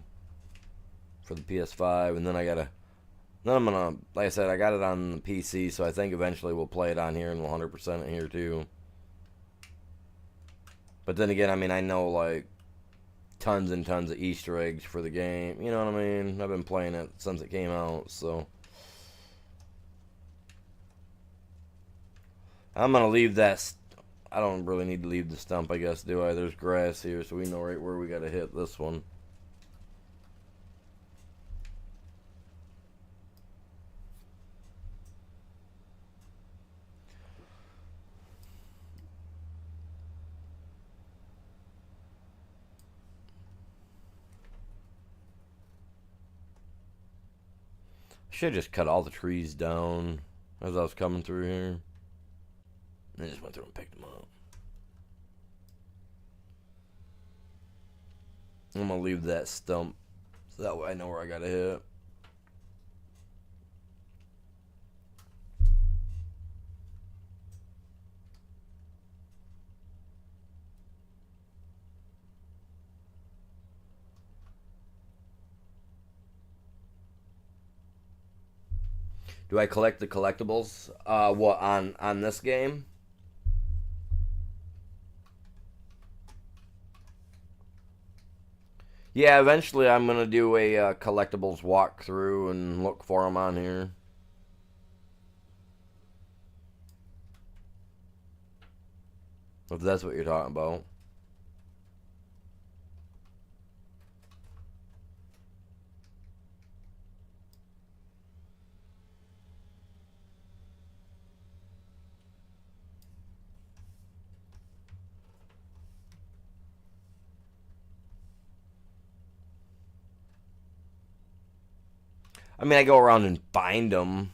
for the PS5, and then I'm gonna, like I said, I got it on the PC, so I think eventually we'll play it on here and we'll 100% it here too. But then again, I mean, I know like tons and tons of Easter eggs for the game. You know what I mean? I've been playing it since it came out, so. I'm going to leave that. I don't really need to leave the stump, I guess, do I? There's grass here, so we know right where we got to hit this one. I should have just cut all the trees down as I was coming through here. And I just went through and picked them up. I'm going to leave that stump so that way I know where I got to hit. Do I collect the collectibles? What, on this game? Yeah, eventually I'm going to do a collectibles walkthrough and look for them on here. If that's what you're talking about. I mean, I go around and find them.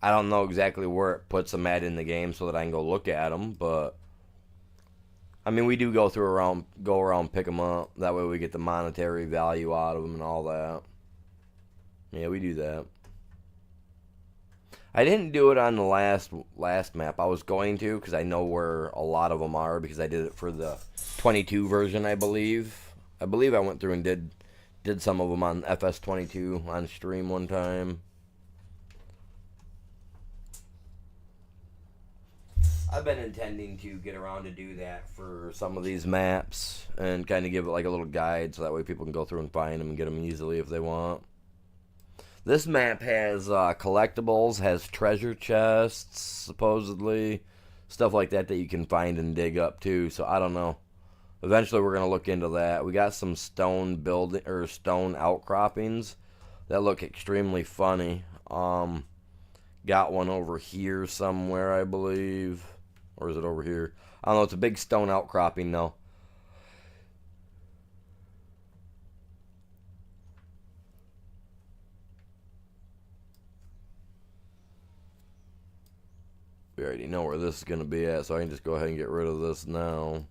I don't know exactly where it puts them at in the game so that I can go look at them, but I mean, we do go around, pick them up. That way we get the monetary value out of them and all that. Yeah, we do that. I didn't do it on the last map. I was going to because I know where a lot of them are because I did it for the 22 version, I believe. I believe I went through and did some of them on FS22 on stream one time. I've been intending to get around to do that for some of these maps and kind of give it like a little guide so that way people can go through and find them and get them easily if they want. This map has collectibles, has treasure chests, supposedly, stuff like that that you can find and dig up too. So I don't know. Eventually, we're gonna look into that. We got some stone building or stone outcroppings that look extremely funny. Got one over here somewhere, I believe, or is it over here? I don't know. It's a big stone outcropping though. We already know where this is gonna be at, so I can just go ahead and get rid of this now.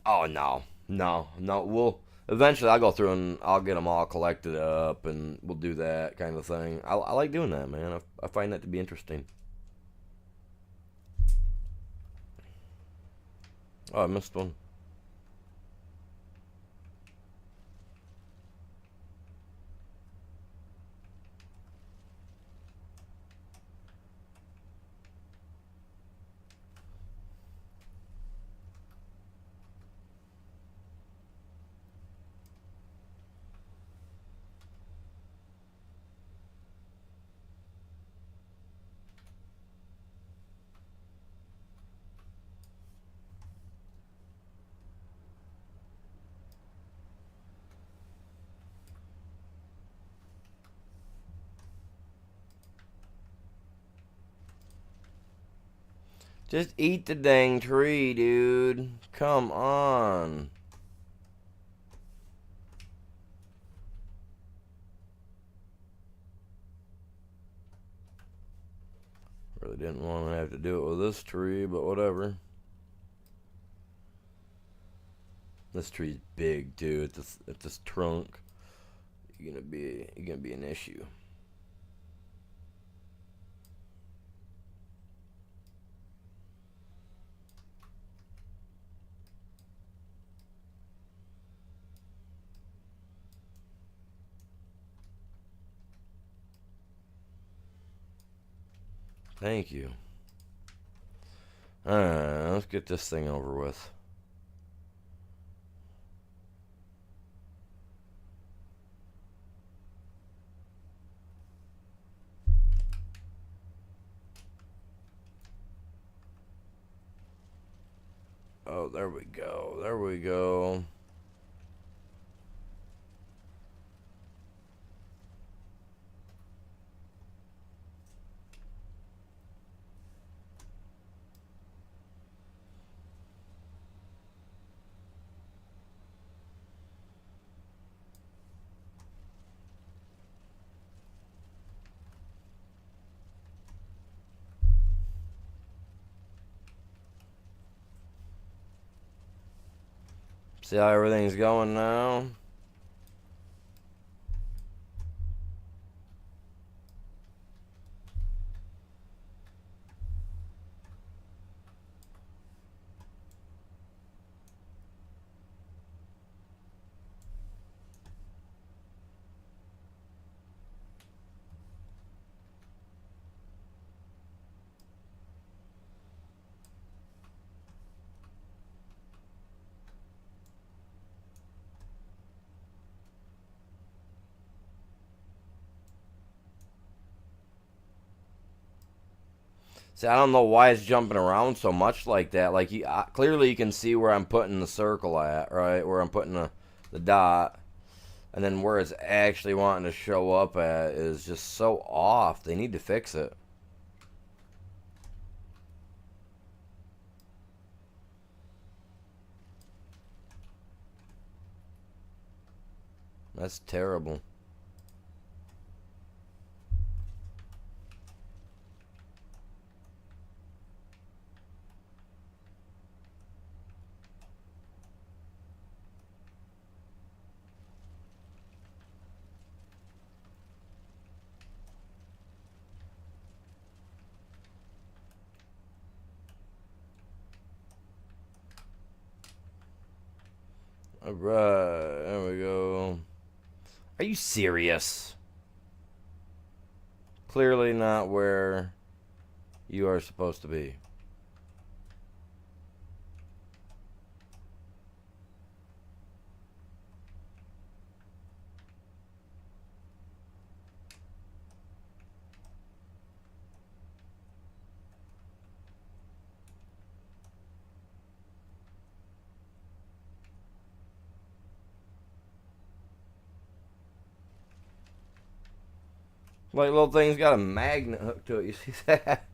Oh no, no. We'll eventually. I'll go through and I'll get them all collected up, and we'll do that kind of thing. I like doing that, man. I find that to be interesting. Oh, I missed one. Just eat the dang tree, dude. Come on. Really didn't want to have to do it with this tree, but whatever. This tree's big too. At this trunk, you're gonna be an issue. Thank you. Alright, let's get this thing over with. Oh, there we go. There we go. See how everything's going now? See, I don't know why it's jumping around so much like that. Like, clearly you can see where I'm putting the circle at, right? Where I'm putting the dot. And then where it's actually wanting to show up at is just so off. They need to fix it. That's terrible. Alright, there we go. Are you serious? Clearly not where you are supposed to be. Like little thing's got a magnet hooked to it. You see that?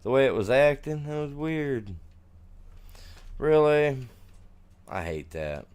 The way it was acting, that was weird. Really? I hate that.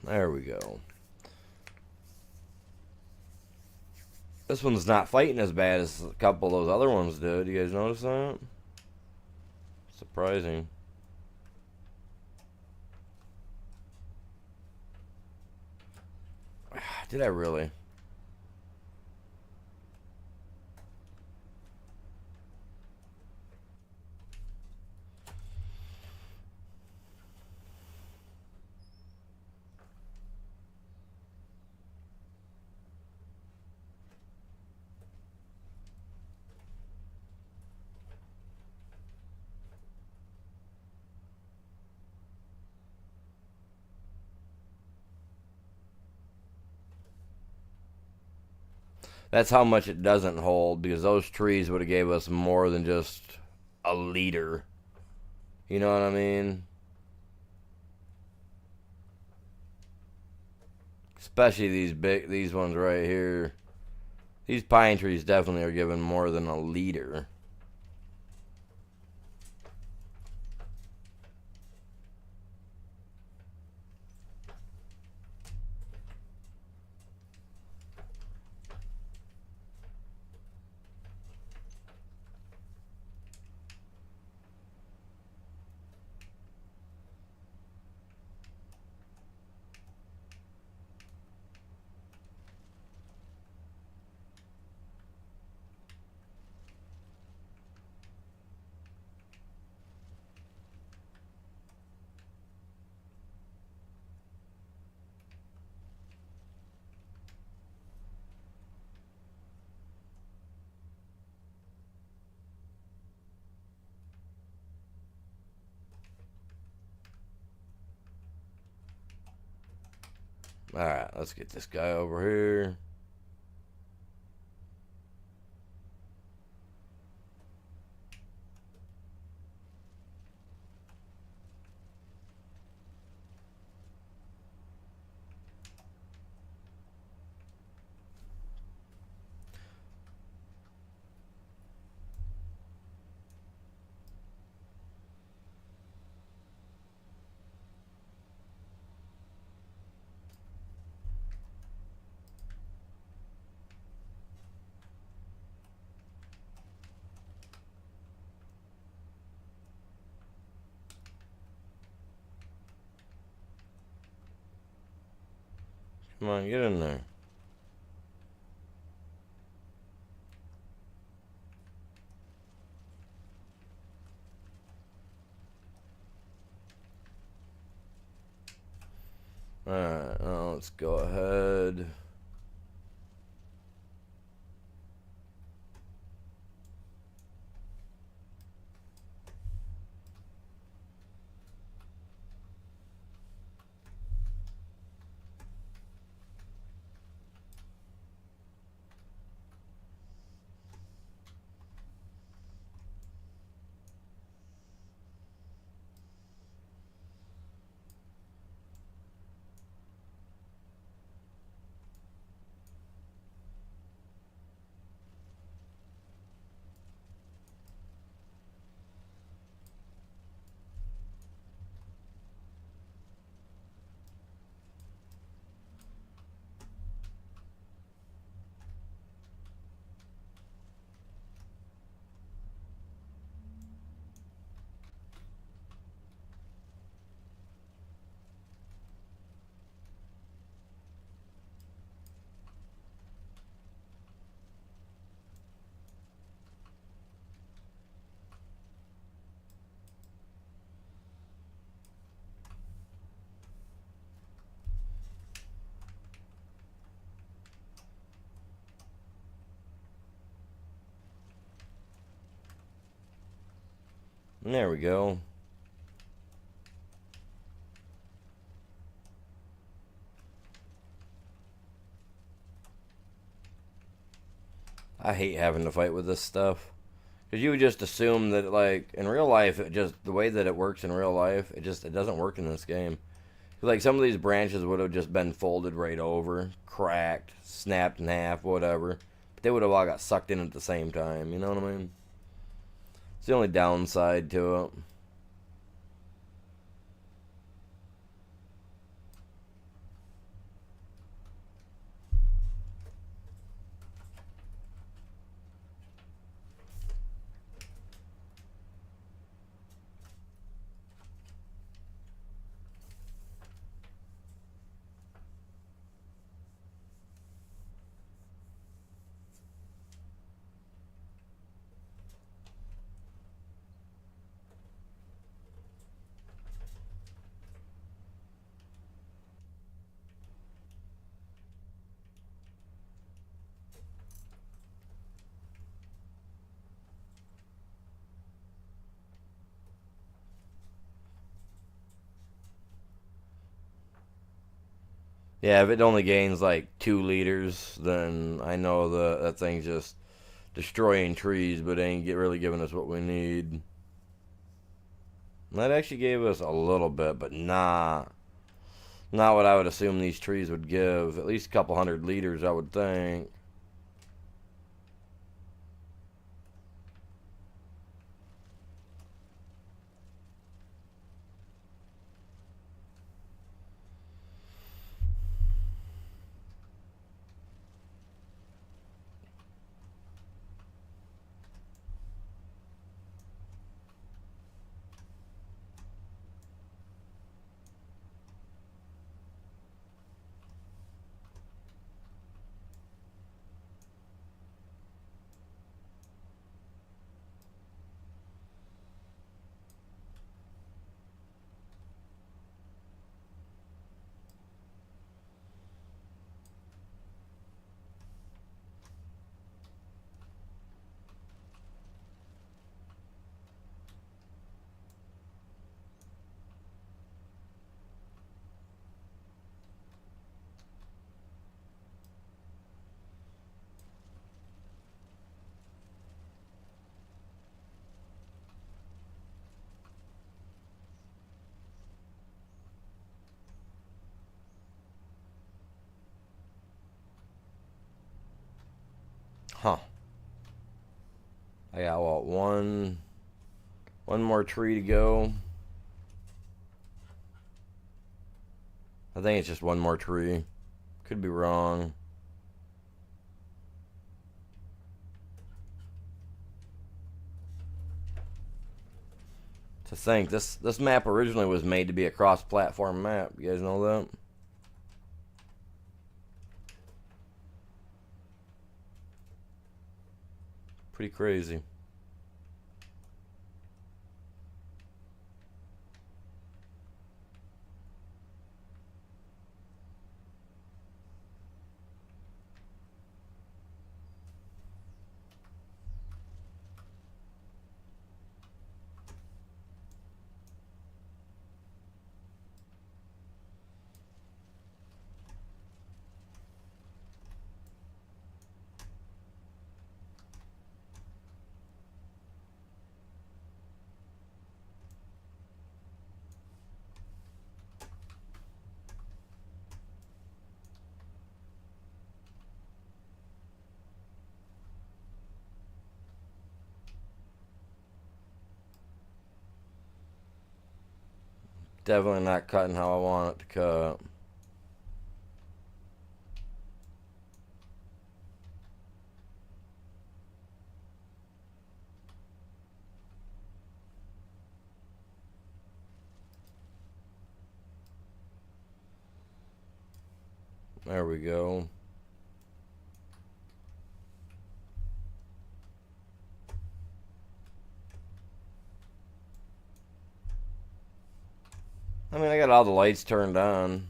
There we go. This one's not fighting as bad as a couple of those other ones did. You guys notice that? Surprising. Did I really? That's how much it doesn't hold, because those trees would have gave us more than just a liter. You know what I mean? Especially these ones right here. These pine trees definitely are giving more than a liter. Alright, let's get this guy over here. Come on, get in there. Alright, now let's go ahead. There we go. I hate having to fight with this stuff. Because you would just assume that, like, in real life, it just, the way that it works in real life, it doesn't work in this game. Like, some of these branches would have just been folded right over, cracked, snapped in half, whatever. But they would have all got sucked in at the same time, you know what I mean? It's the only downside to it. Yeah, if it only gains like 2 liters, then I know that thing's just destroying trees, but ain't really giving us what we need. That actually gave us a little bit, but not what I would assume these trees would give. At least a couple hundred liters, I would think. Huh. I got what, one more tree to go. I think it's just one more tree. Could be wrong. To think this map originally was made to be a cross-platform map. You guys know that? Pretty crazy. Definitely not cutting how I want it to cut. There we go. I mean, I got all the lights turned on.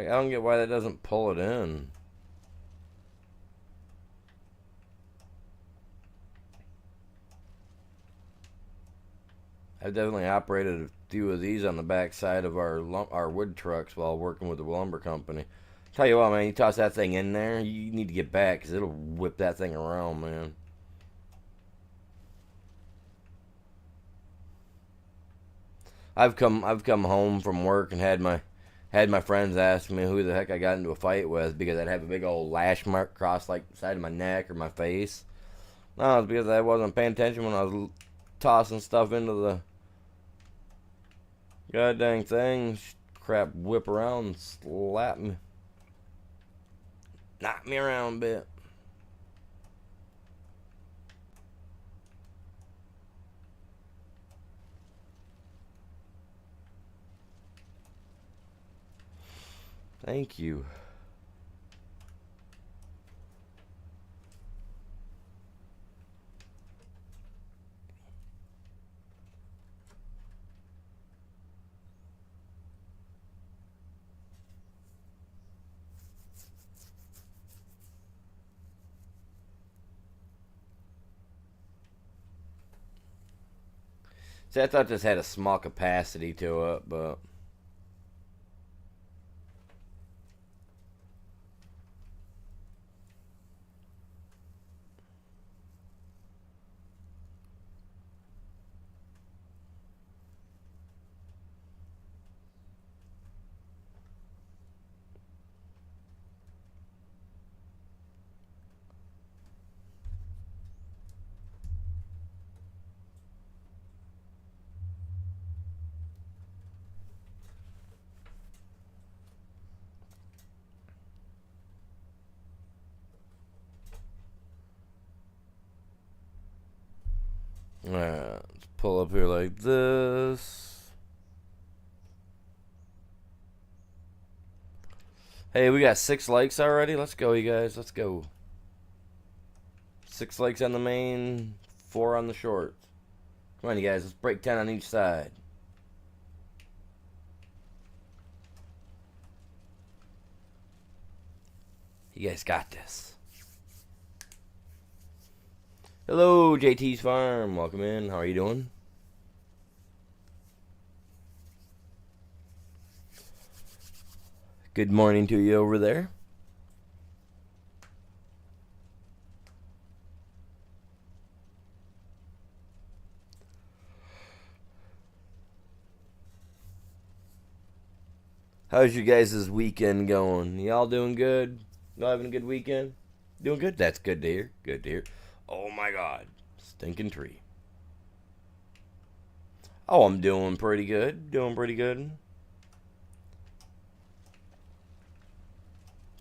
Like, I don't get why that doesn't pull it in. I've definitely operated a few of these on the back side of our wood trucks while working with the lumber company. Tell you what, man, you toss that thing in there, you need to get back because it'll whip that thing around, man. I've come home from work and had my friends ask me who the heck I got into a fight with because I'd have a big old lash mark across like the side of my neck or my face. No, it's because I wasn't paying attention when I was tossing stuff into the goddamn thing. Crap, whip around and slap me. Knock me around a bit. Thank you. See, I thought this had a small capacity to it, but let's pull up here like this. Hey, we got 6 likes already. Let's go, you guys. Let's go. 6 likes on the main, 4 on the shorts. Come on, you guys. Let's break 10 on each side. You guys got this. Hello, JT's Farm. Welcome in. How are you doing? Good morning to you over there. How's you guys' weekend going? Y'all doing good? Y'all having a good weekend? Doing good? That's good to hear. Good to hear. Oh my god. Stinking tree. Oh, I'm doing pretty good. Doing pretty good.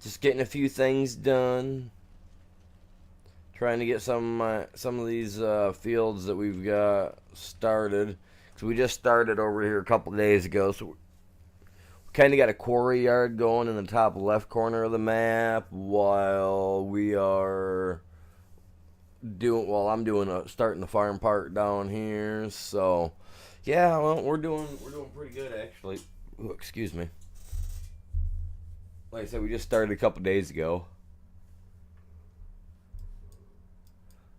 Just getting a few things done. Trying to get some of these fields that we've got started. Cause we just started over here a couple days ago, so we kind of got a quarry yard going in the top left corner of the map while we are I'm doing starting the farm part down here. So yeah, well, we're doing pretty good actually. Ooh, excuse me. Like I said, we just started a couple days ago.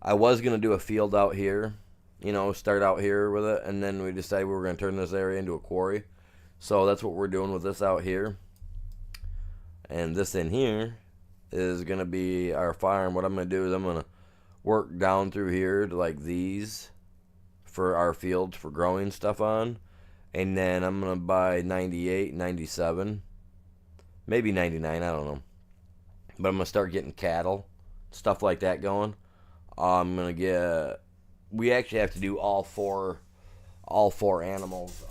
I was gonna do a field out here, start out here with it, and then we decided we were gonna turn this area into a quarry. So that's what we're doing with this out here. And this in here is gonna be our farm. What I'm gonna do is I'm gonna work down through here to like these for our fields for growing stuff on. And then I'm gonna buy 98, 97, maybe 99, I don't know. But I'm gonna start getting cattle, stuff like that going. I'm gonna get. We actually have to do all four animals: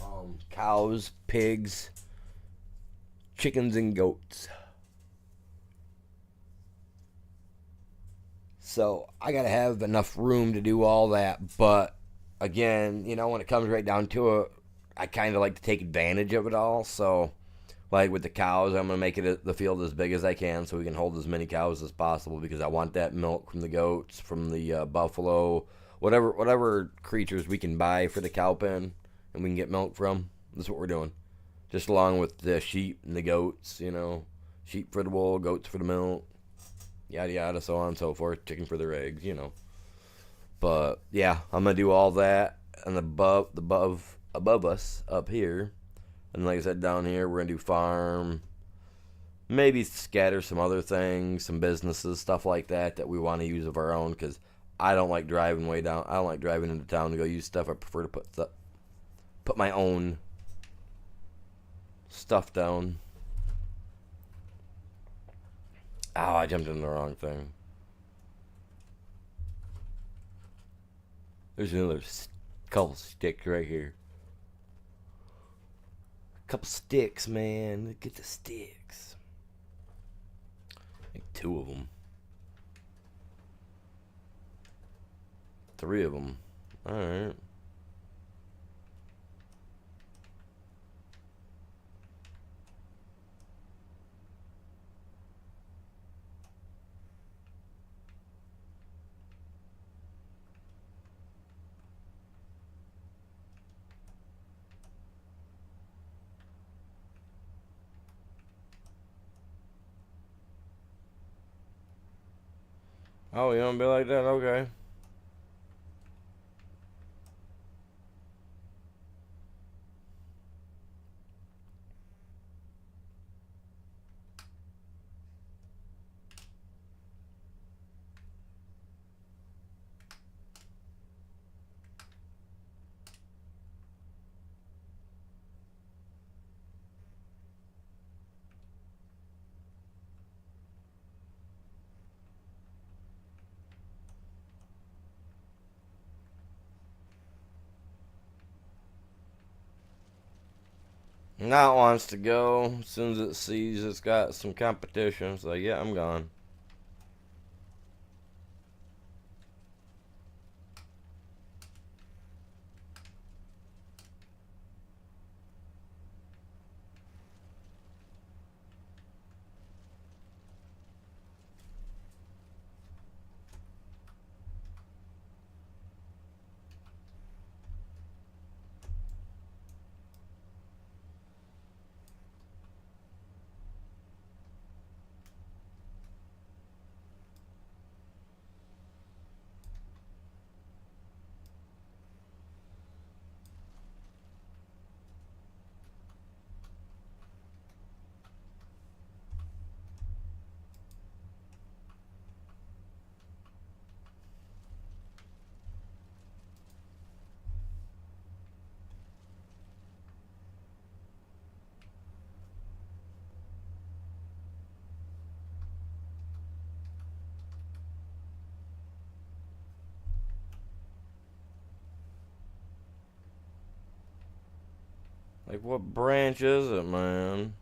cows, pigs, chickens, and goats. So I gotta have enough room to do all that. But again, when it comes right down to it, I kind of like to take advantage of it all. So, like with the cows, I'm gonna make it the field as big as I can so we can hold as many cows as possible because I want that milk from the goats, from the buffalo, whatever creatures we can buy for the cow pen and we can get milk from. That's what we're doing. Just along with the sheep and the goats, you know. Sheep for the wool, goats for the milk, yada yada, so on and so forth. Chicken for their eggs, you know. But yeah, I'm gonna do all that, and above us up here, and like I said, down here we're gonna do farm, maybe scatter some other things, some businesses, stuff like that we want to use of our own. Because I don't like driving way down. I don't like driving into town to go use stuff. I prefer to put my own stuff down. Oh, I jumped into the wrong thing. There's another couple sticks right here. Couple sticks, man. Get the sticks. I think 2 of them. 3 of them. Alright. Oh, you want to be like that? Okay. Now it wants to go. As soon as it sees it's got some competition, it's like, yeah, I'm gone. Like, what branch is it, man?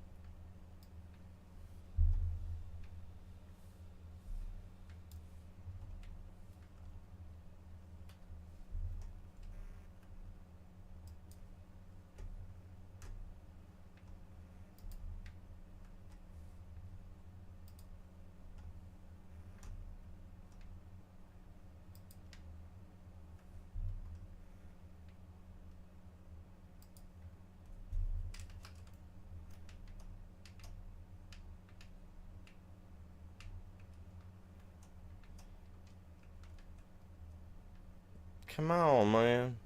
Come on, man.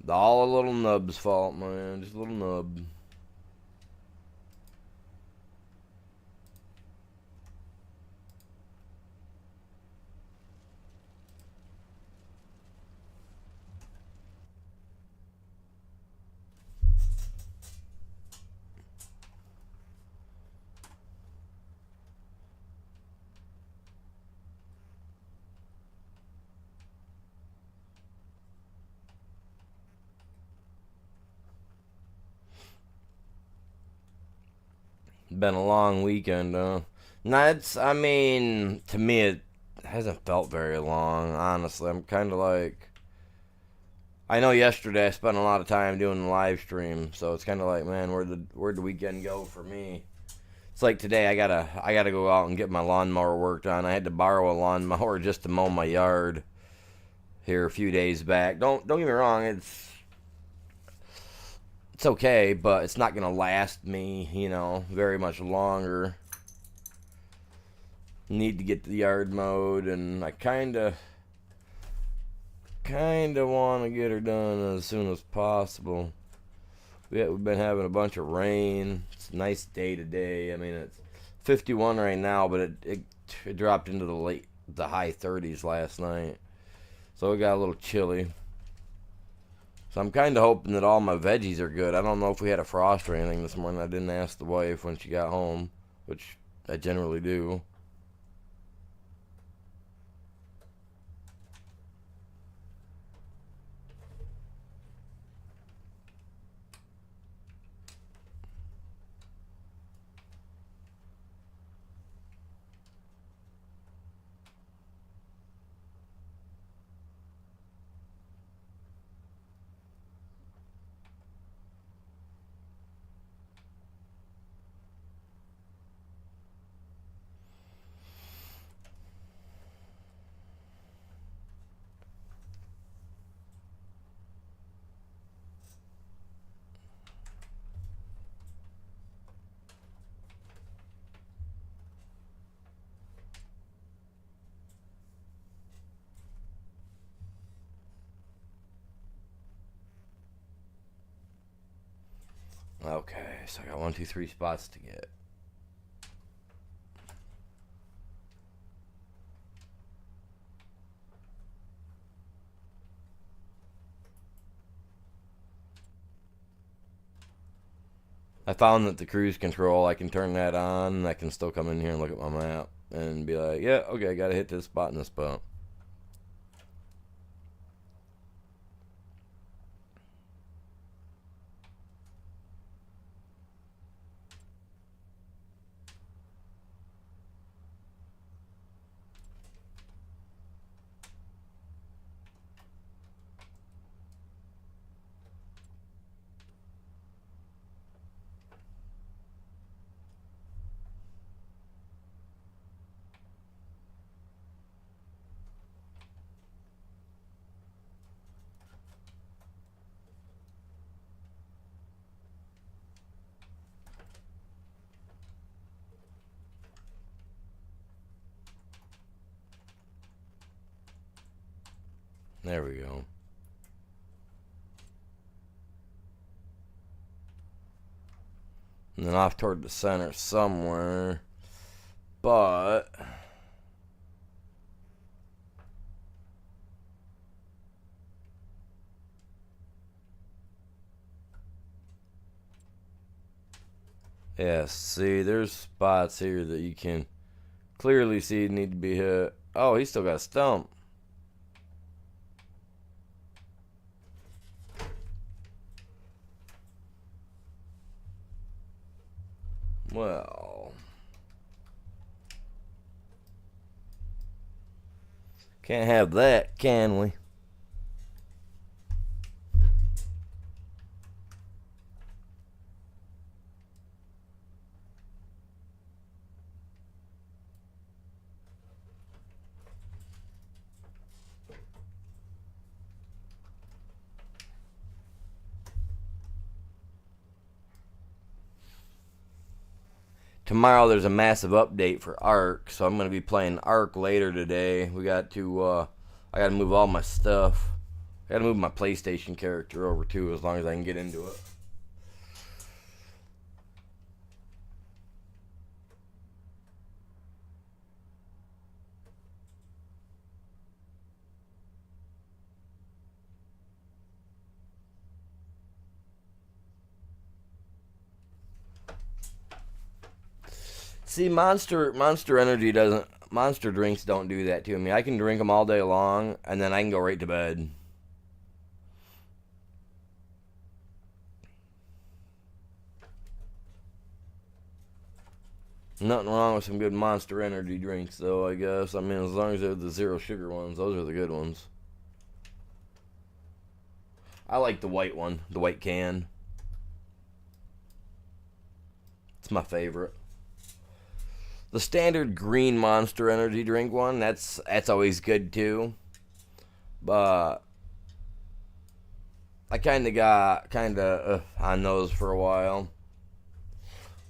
All a little nub's fault, man. Just a little nub. Been a long weekend, No, I mean, to me, it hasn't felt very long, honestly. I'm kind of like, I know yesterday I spent a lot of time doing the live stream, so it's kind of like, man, where'd the weekend go for me? It's like today I gotta go out and get my lawnmower worked on. I had to borrow a lawnmower just to mow my yard here a few days back. Don't get me wrong, it's okay, but it's not gonna last me, very much longer. Need to get the yard mowed, and I kinda want to get her done as soon as possible. We've been having a bunch of rain. It's a nice day today. I mean, it's 51 right now, but it dropped into the high 30s last night, so it got a little chilly. So I'm kind of hoping that all my veggies are good. I don't know if we had a frost or anything this morning. I didn't ask the wife when she got home, which I generally do. Okay, so I got 1, 2, 3 spots to get. I found that the cruise control, I can turn that on, and I can still come in here and look at my map and be like, yeah, okay, I gotta hit this spot and this spot. There we go. And then off toward the center somewhere. But yeah, see, there's spots here that you can clearly see need to be hit. Oh, he's still got a stump. Well, can't have that, can we? Tomorrow there's a massive update for Ark, so I'm going to be playing Ark later today. I got to move all my stuff. I got to move my PlayStation character over too, as long as I can get into it. See, Monster Energy doesn't. Monster drinks don't do that to me. I can drink them all day long, and then I can go right to bed. Nothing wrong with some good Monster Energy drinks, though, I guess. I mean, as long as they're the zero sugar ones, those are the good ones. I like the white one, the white can. It's my favorite. The standard green Monster energy drink one, that's always good too. But I kind of got on those for a while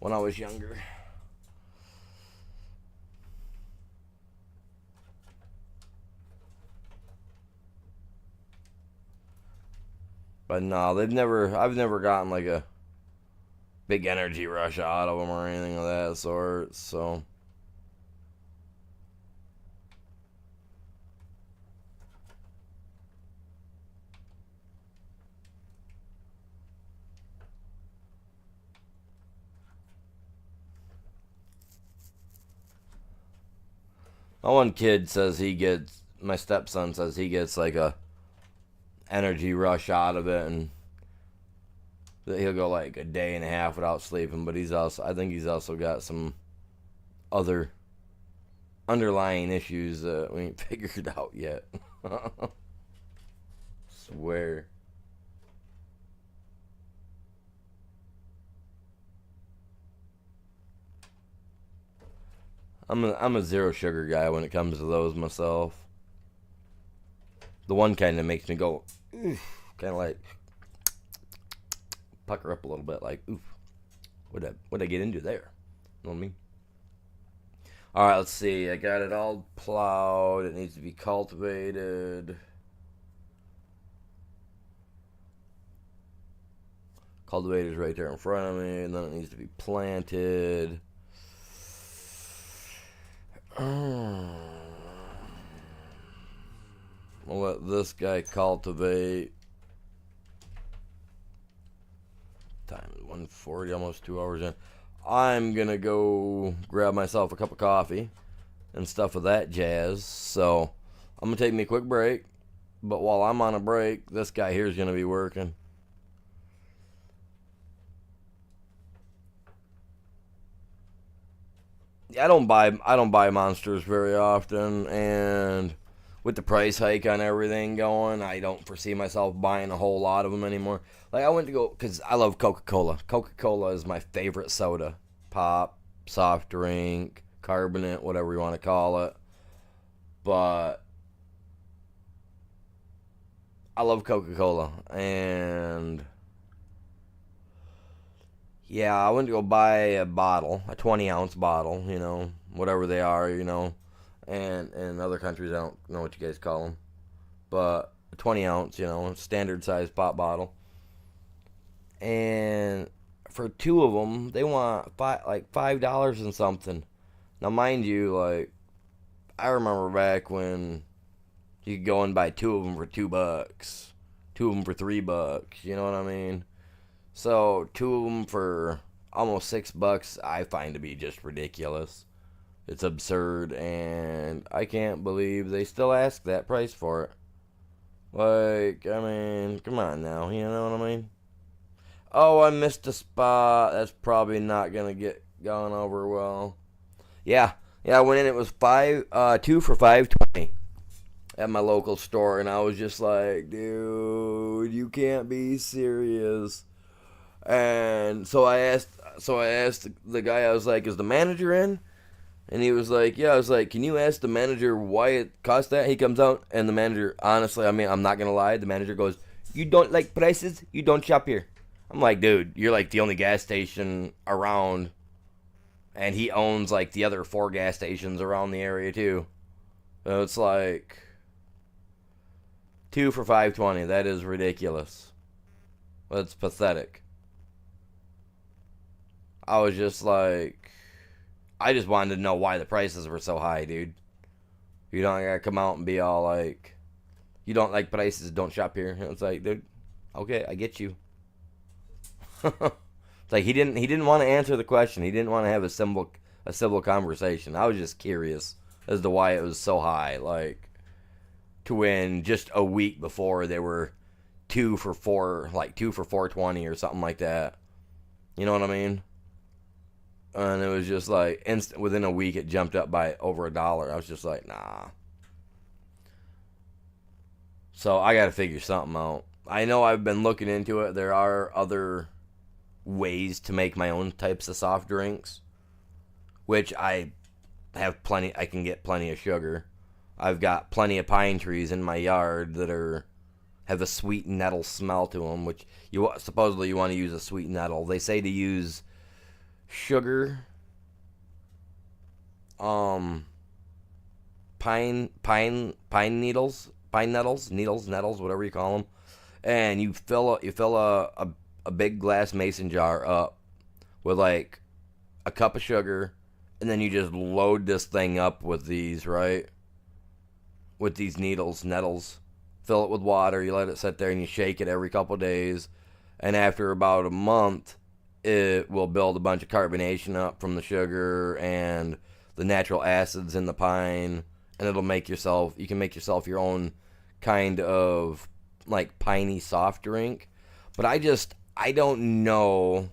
when I was younger. But no, I've never gotten like a big energy rush out of them or anything of that sort. So my stepson says he gets like a energy rush out of it, and he'll go like a day and a half without sleeping. But I think he's also got some other underlying issues that we ain't figured out yet. Swear. I'm a zero sugar guy when it comes to those myself. The one kind of makes me go, oof, kind of like pucker up a little bit, like, oof, what'd I get into there? You know what I mean? All right, let's see. I got it all plowed. It needs to be cultivated. Cultivator's right there in front of me, and then it needs to be planted. I'll let this guy cultivate. Time is 1:40, almost 2 hours in. I'm gonna go grab myself a cup of coffee and stuff of that jazz. So I'm gonna take me a quick break. But while I'm on a break, this guy here is gonna be working. I don't buy Monsters very often, and with the price hike on everything going, I don't foresee myself buying a whole lot of them anymore. Like, I went to go, because I love Coca-Cola. Coca-Cola is my favorite soda. Pop, soft drink, carbonate, whatever you want to call it. But I love Coca-Cola, and yeah, I went to go buy a bottle, a 20-ounce bottle, whatever they are, and in other countries, I don't know what you guys call them, but a 20-ounce, standard size pop bottle. And for two of them, they want $5 and something. Now, mind you, like, I remember back when you could go and buy two of them for $2, two of them for $3. You know what I mean? So 2 of them for almost $6, I find to be just ridiculous. It's absurd, and I can't believe they still ask that price for it. Like, I mean, come on now, you know what I mean? Oh, I missed a spot. That's probably not gonna get gone over well. Yeah, I went in. It was 2 for $5.20 at my local store, and I was just like, dude, you can't be serious. And so I asked the guy, I was like, is the manager in? And he was like, yeah. I was like, can you ask the manager why it cost that? He comes out, and the manager, honestly, I mean, I'm not going to lie, the manager goes, you don't like prices? You don't shop here. I'm like, dude, you're like the only gas station around, and he owns like the other 4 gas stations around the area too. So it's like 2 for $5.20. That is ridiculous. That's pathetic. I was just like, I just wanted to know why the prices were so high, dude. You don't gotta come out and be all like, you don't like prices, don't shop here. It's like, dude, okay, I get you. It's like he didn't want to answer the question. He didn't want to have a civil conversation. I was just curious as to why it was so high. Like, to when just a week before they were 2 for $4.20 or something like that. You know what I mean? And it was just like within a week it jumped up by over $1. I was just like, nah. So I got to figure something out. I know I've been looking into it. There are other ways to make my own types of soft drinks, which I have plenty. I can get plenty of sugar. I've got plenty of pine trees in my yard that are have a sweet nettle smell to them, which you supposedly you want to use a sweet nettle. They say to use sugar, um, pine nettles, whatever you call them, and you fill a big glass mason jar up with like a cup of sugar, and then you just load this thing up with these, right? With these nettles. Fill it with water, you let it sit there, and you shake it every couple of days. And after about a month, it will build a bunch of carbonation up from the sugar and the natural acids in the pine. And you can make yourself your own kind of like piney soft drink. But I don't know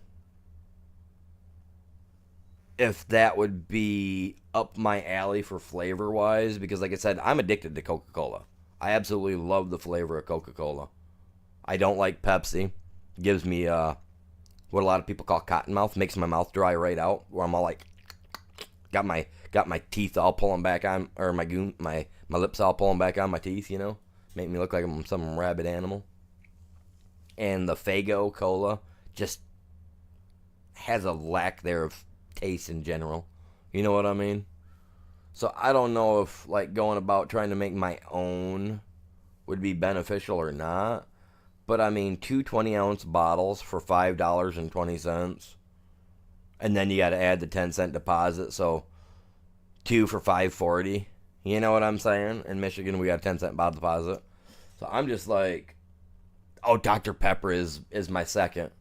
if that would be up my alley for flavor wise, because like I said, I'm addicted to Coca-Cola. I absolutely love the flavor of Coca-Cola. I don't like Pepsi. It gives me what a lot of people call cotton mouth. Makes my mouth dry right out, where I'm all like, got my teeth all pulling back on, or my lips all pulling back on my teeth. Make me look like I'm some rabid animal. And the Faygo Cola just has a lack there of taste in general. You know what I mean? So I don't know if like going about trying to make my own would be beneficial or not. But I mean, two 20-ounce bottles for $5.20. And then you got to add the 10-cent deposit. So two for $5.40. You know what I'm saying? In Michigan, we got a 10-cent bottle deposit. So I'm just like, oh, Dr. Pepper is my second.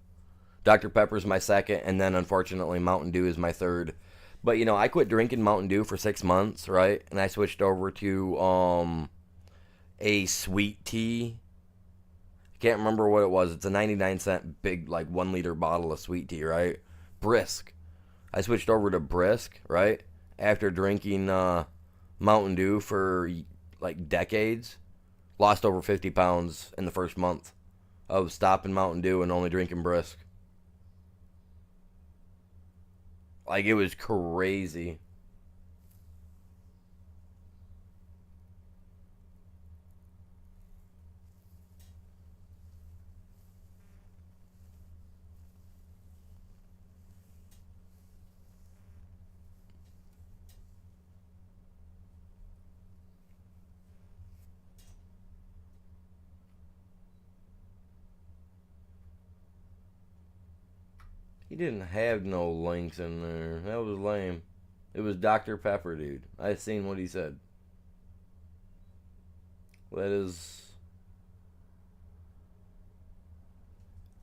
Dr. Pepper is my second. And then unfortunately, Mountain Dew is my third. But, I quit drinking Mountain Dew for 6 months, right? And I switched over to a sweet tea. I can't remember what it was. It's a 99-cent big, like, 1-liter bottle of sweet tea, right? Brisk. I switched over to Brisk, right? After drinking Mountain Dew for, like, decades. Lost over 50 pounds in the first month of stopping Mountain Dew and only drinking Brisk. Like, it was crazy. He didn't have no links in there. That was lame. It was Dr. Pepper, dude. I seen what he said. That is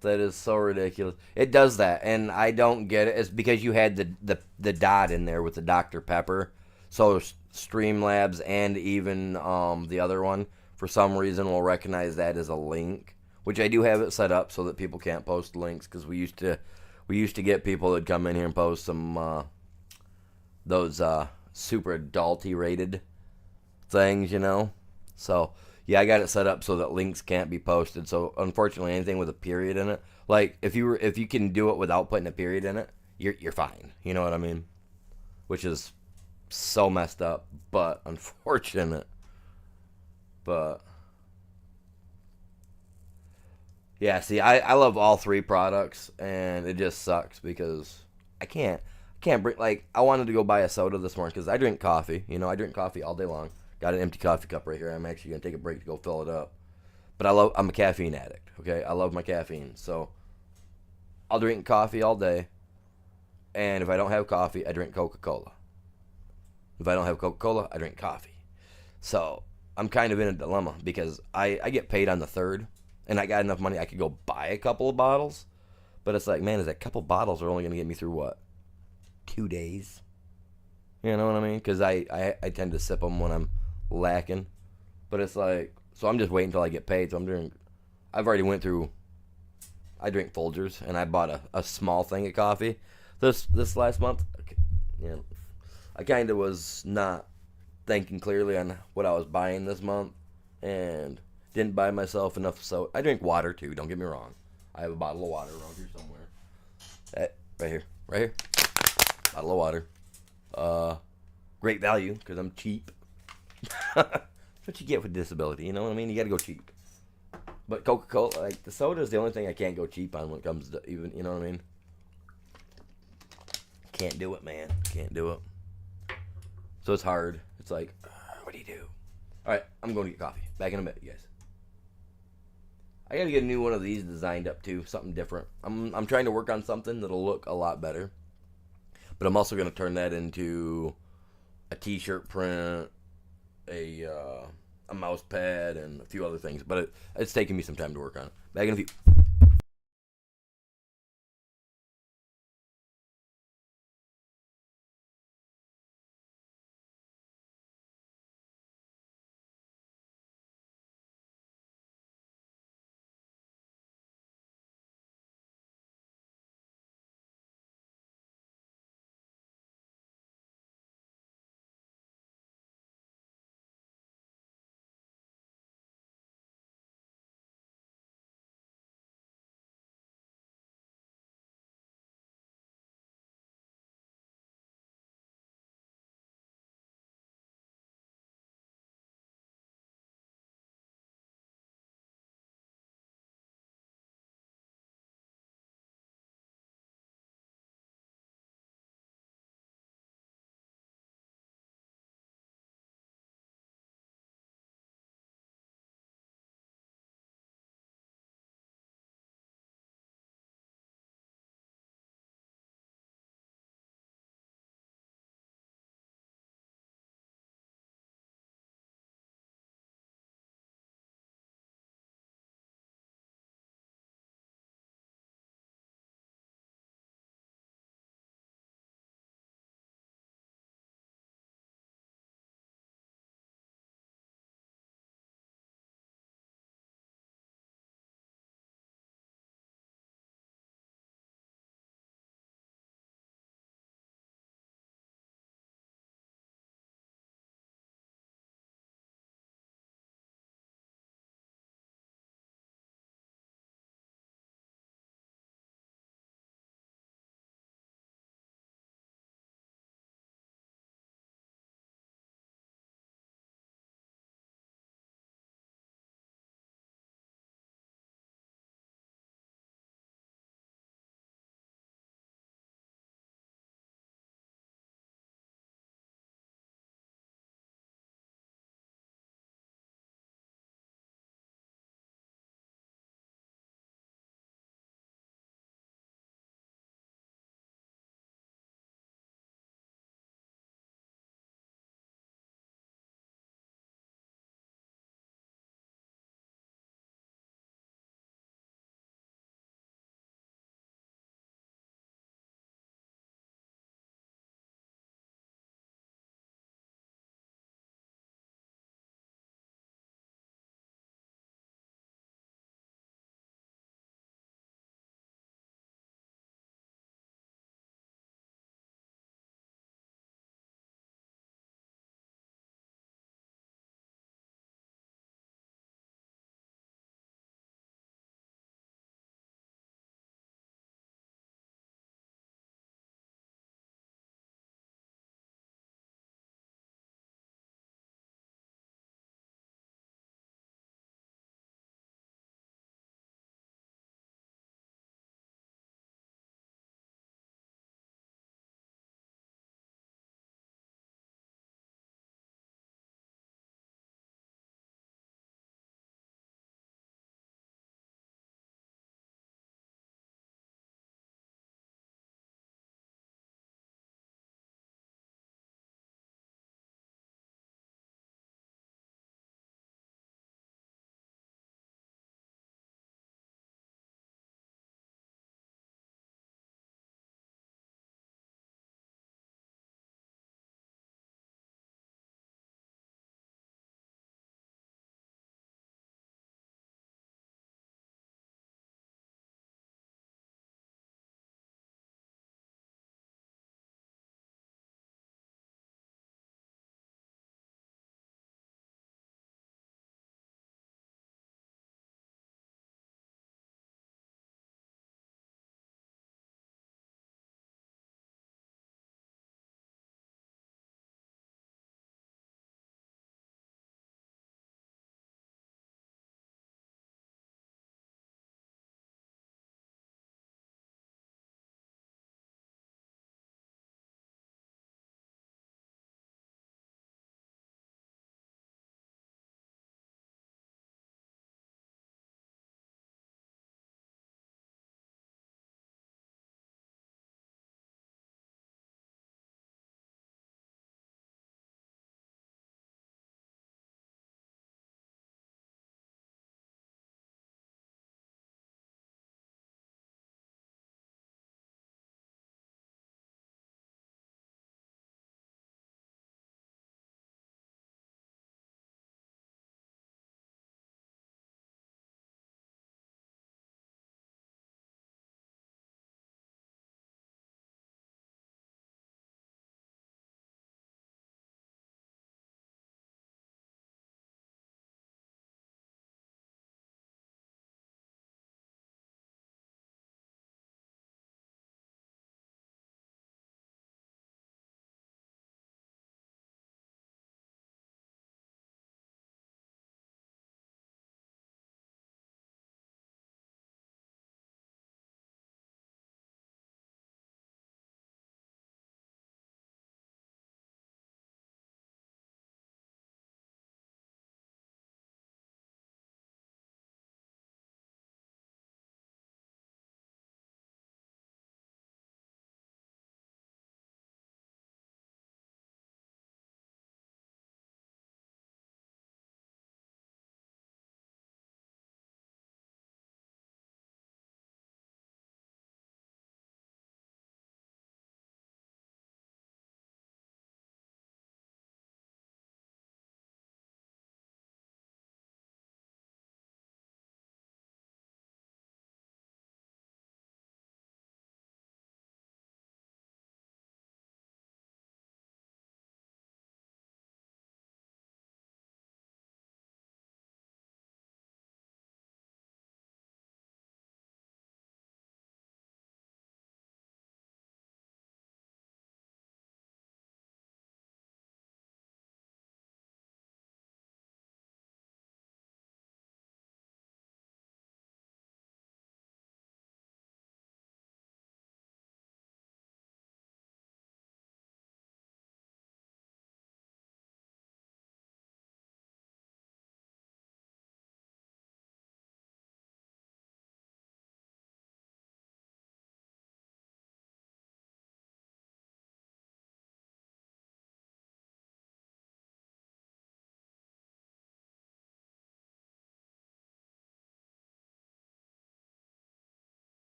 that is so ridiculous. It does that, and I don't get it. It's because you had the dot in there with the Dr. Pepper. So Streamlabs and even the other one for some reason will recognize that as a link, which I do have it set up so that people can't post links, because we used to get people that come in here and post some those super adulty rated things. So yeah, I got it set up so that links can't be posted. So unfortunately, anything with a period in it, like if you can do it without putting a period in it, you're fine. You know what I mean? Which is so messed up, but unfortunate. But yeah, see, I love all three products, and it just sucks because I can't bring, like, I wanted to go buy a soda this morning because I drink coffee. I drink coffee all day long. Got an empty coffee cup right here. I'm actually gonna take a break to go fill it up. But I'm a caffeine addict. Okay, I love my caffeine, so I'll drink coffee all day. And if I don't have coffee, I drink Coca-Cola. If I don't have Coca-Cola, I drink coffee. So I'm kind of in a dilemma because I get paid on the third, and I got enough money I could go buy a couple of bottles. But it's like, man, is that couple bottles are only going to get me through what? 2 days? You know what I mean? Because I tend to sip them when I'm lacking. But it's like, so I'm just waiting until I get paid. So I've already went through, I drink Folgers, and I bought a small thing of coffee this last month. I kind of was not thinking clearly on what I was buying this month. And Didn't buy myself enough soda. I drink water too. Don't get me wrong. I have a bottle of water around here somewhere. Right here, right here. Bottle of water. Uh, Great value because I'm cheap. That's what you get with disability. You know what I mean? You got to go cheap. But Coca-Cola, like the soda, is the only thing I can't go cheap on when it comes to even. You know what I mean? Can't do it, man. Can't do it. So it's hard. It's like, what do you do? All right, I'm going to get coffee. Back in a minute, you guys. I got to get a new one of these designed up too, something different. I'm trying to work on something that'll look a lot better, but I'm also going to turn that into a T-shirt print, a mouse pad, and a few other things. But it's taking me some time to work on it. Back in a few.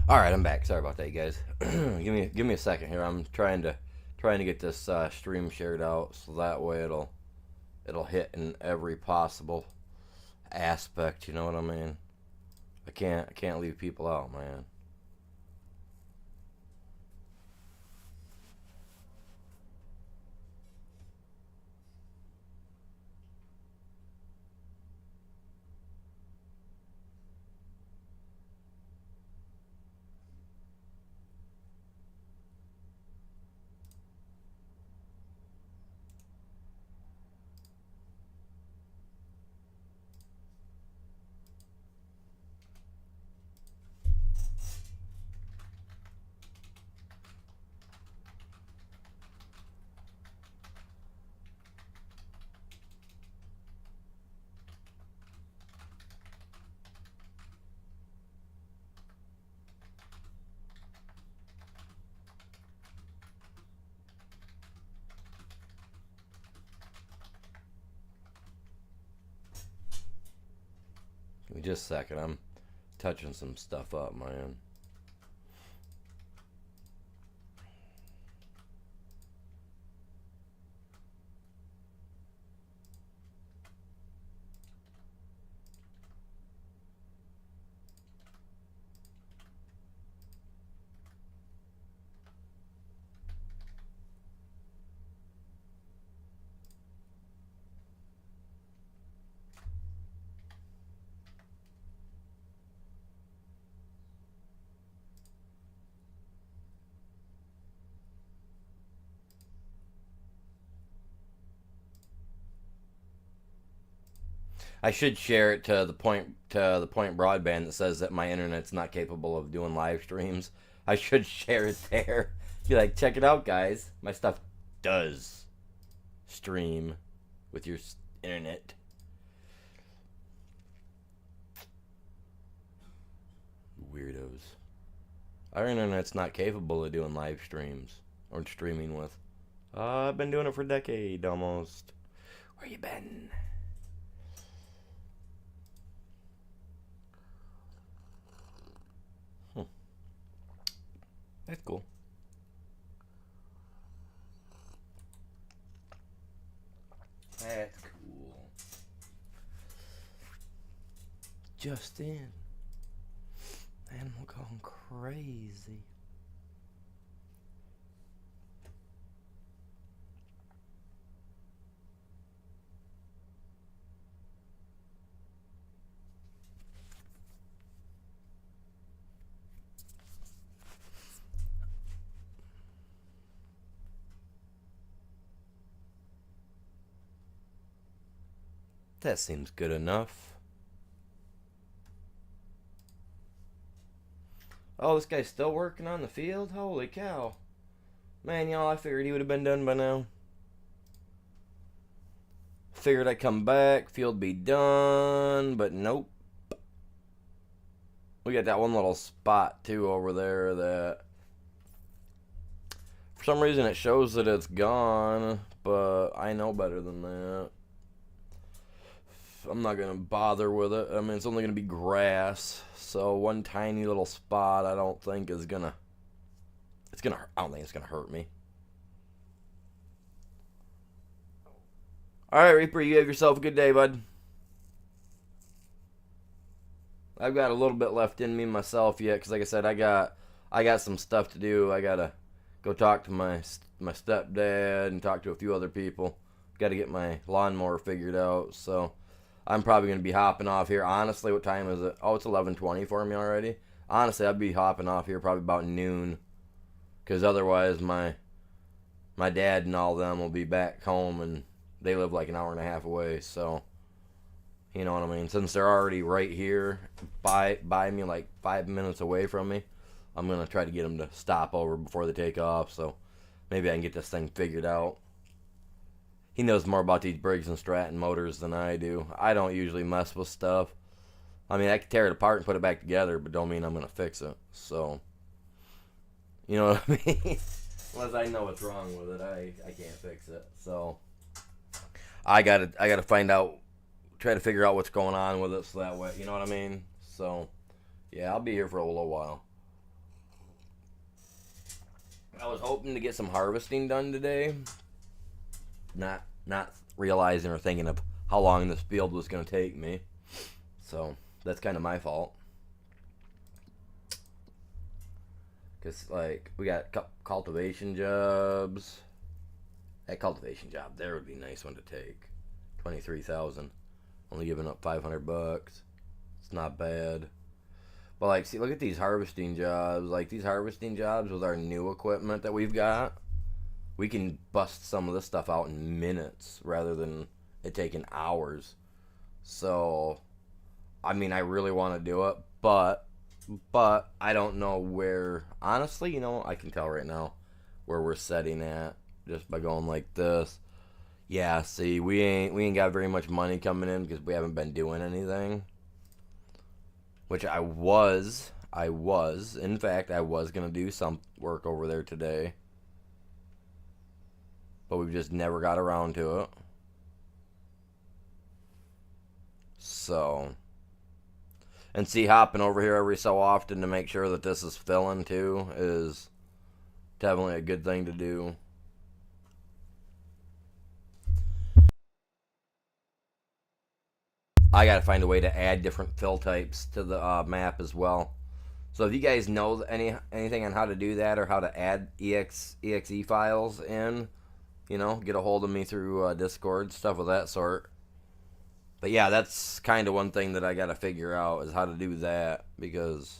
All right, I'm back. Sorry about that, you guys. Give me a second here. I'm trying to get this stream shared out so that way it'll hit in every possible aspect. You know what I mean? I can't leave people out, man. Give me just a second. I'm touching some stuff up, man. I should share it to the point broadband that says that my internet's not capable of doing live streams. I should share it there. Be like, check it out, guys. My stuff does stream with your internet. Weirdos. Our internet's not capable of doing live streams or streaming with. I've been doing it for a decade almost. Where you been? That's cool. That's cool. Just in. Animal gone crazy. That seems good enough. Oh, this guy's still working on the field? Holy cow. Man, y'all, I figured he would have been done by now. Figured I'd come back, field be done, but nope. We got that one little spot, too, over there that... For some reason, it shows that it's gone, but I know better than that. I'm not going to bother with it. I mean, it's only going to be grass. So one tiny little spot I don't think is going to... I don't think it's going to hurt me. Alright, Reaper, you have yourself a good day, bud. I've got a little bit left in me myself yet, because like I said, I got some stuff to do. I got to go talk to my stepdad and talk to a few other people. Got to get my lawnmower figured out, so... I'm probably going to be hopping off here. Honestly, what time is it? Oh, it's 11:20 for me already. Honestly, I'd be hopping off here probably about noon. Because otherwise, my dad and all them will be back home, and they live like an hour and a half away. So, you know what I mean? Since they're already right here by me, like 5 minutes away from me, I'm going to try to get them to stop over before they take off. So, maybe I can get this thing figured out. He knows more about these Briggs and Stratton motors than I do. I don't usually mess with stuff. I mean, I can tear it apart and put it back together, but don't mean I'm going to fix it. So, you know what I mean? Unless I know what's wrong with it, I can't fix it. So, I gotta find out, try to figure out what's going on with it so that way, you know what I mean? So, yeah, I'll be here for a little while. I was hoping to get some harvesting done today. Not realizing or thinking of how long this field was going to take me. So that's kind of my fault. Because, like, we got cultivation jobs. That cultivation job there would be a nice one to take. 23,000. Only giving up $500. It's not bad. But, like, see, look at these harvesting jobs. Like, these harvesting jobs with our new equipment that we've got, we can bust some of this stuff out in minutes rather than it taking hours. So, I mean, I really want to do it, but I don't know where. Honestly, you know, I can tell right now where we're setting at just by going like this. Yeah, see, we ain't got very much money coming in because we haven't been doing anything. Which in fact, I was gonna do some work over there today, but we've just never got around to it. So, and see, hopping over here every so often to make sure that this is filling too is definitely a good thing to do. I gotta find a way to add different fill types to the map as well. So if you guys know anything on how to do that or how to add exe files in, you know, get a hold of me through Discord, stuff of that sort. But yeah, that's kind of one thing that I got to figure out is how to do that because,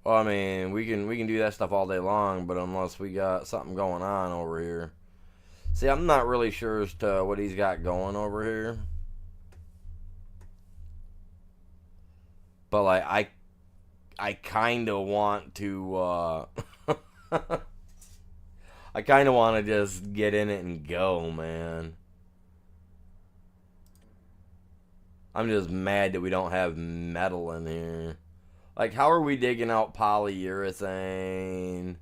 well, I mean, we can do that stuff all day long, but unless we got something going on over here. See, I'm not really sure as to what he's got going over here. But like I kind of want to I kind of want to just get in it and go, man. I'm just mad that we don't have metal in here. Like, how are we digging out polyurethane,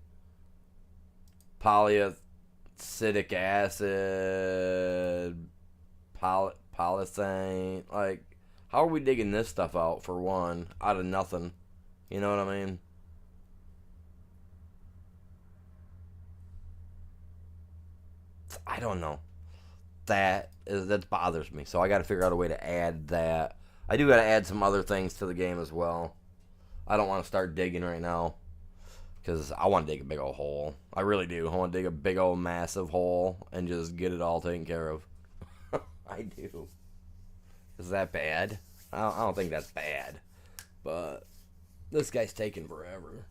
polyacidic acid, polythane? Like, how are we digging this stuff out, for one, out of nothing? You know what I mean? I don't know. That bothers me. So I got to figure out a way to add that. I do got to add some other things to the game as well. I don't want to start digging right now because I want to dig a big old hole. I really do. I want to dig a big old massive hole and just get it all taken care of. I do. Is that bad? I don't think that's bad, but this guy's taking forever.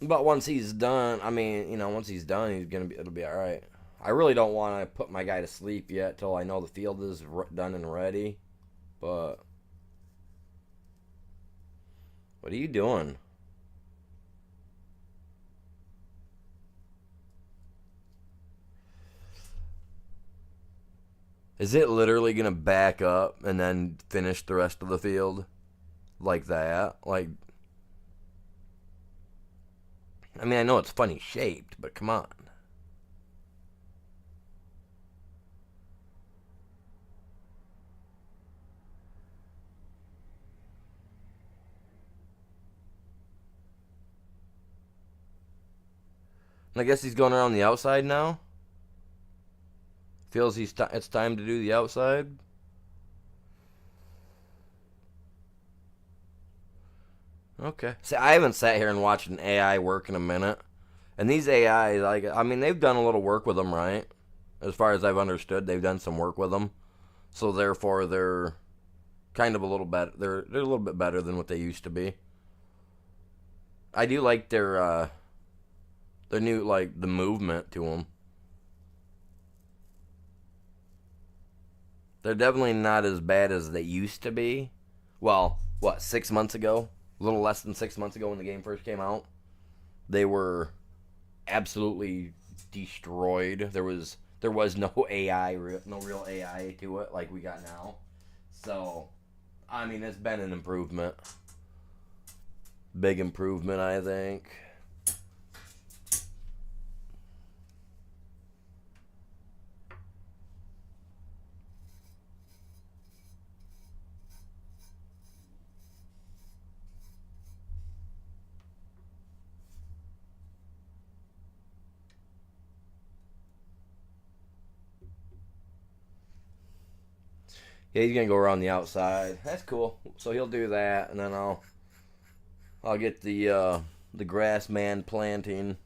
But once he's done, I mean, you know, once he's done, it'll be all right. I really don't want to put my guy to sleep yet till I know the field is done and ready. But what are you doing? Is it literally gonna back up and then finish the rest of the field like that? Like, I mean, I know it's funny shaped, but come on. And I guess he's going around the outside now. Feels it's time to do the outside. Okay. See, I haven't sat here and watched an AI work in a minute. And these AIs, like, I mean, they've done a little work with them, right? As far as I've understood, they've done some work with them. So therefore, they're kind of a little better. They're a little bit better than what they used to be. I do like their new, like, the movement to them. They're definitely not as bad as they used to be. Well, what, 6 months ago? A little less than 6 months ago when the game first came out. They were absolutely destroyed. There was no AI, no real AI to it like we got now. So, I mean, it's been an improvement. Big improvement, I think. Yeah, he's gonna go around the outside. That's cool. So he'll do that, and then I'll get the grass man planting.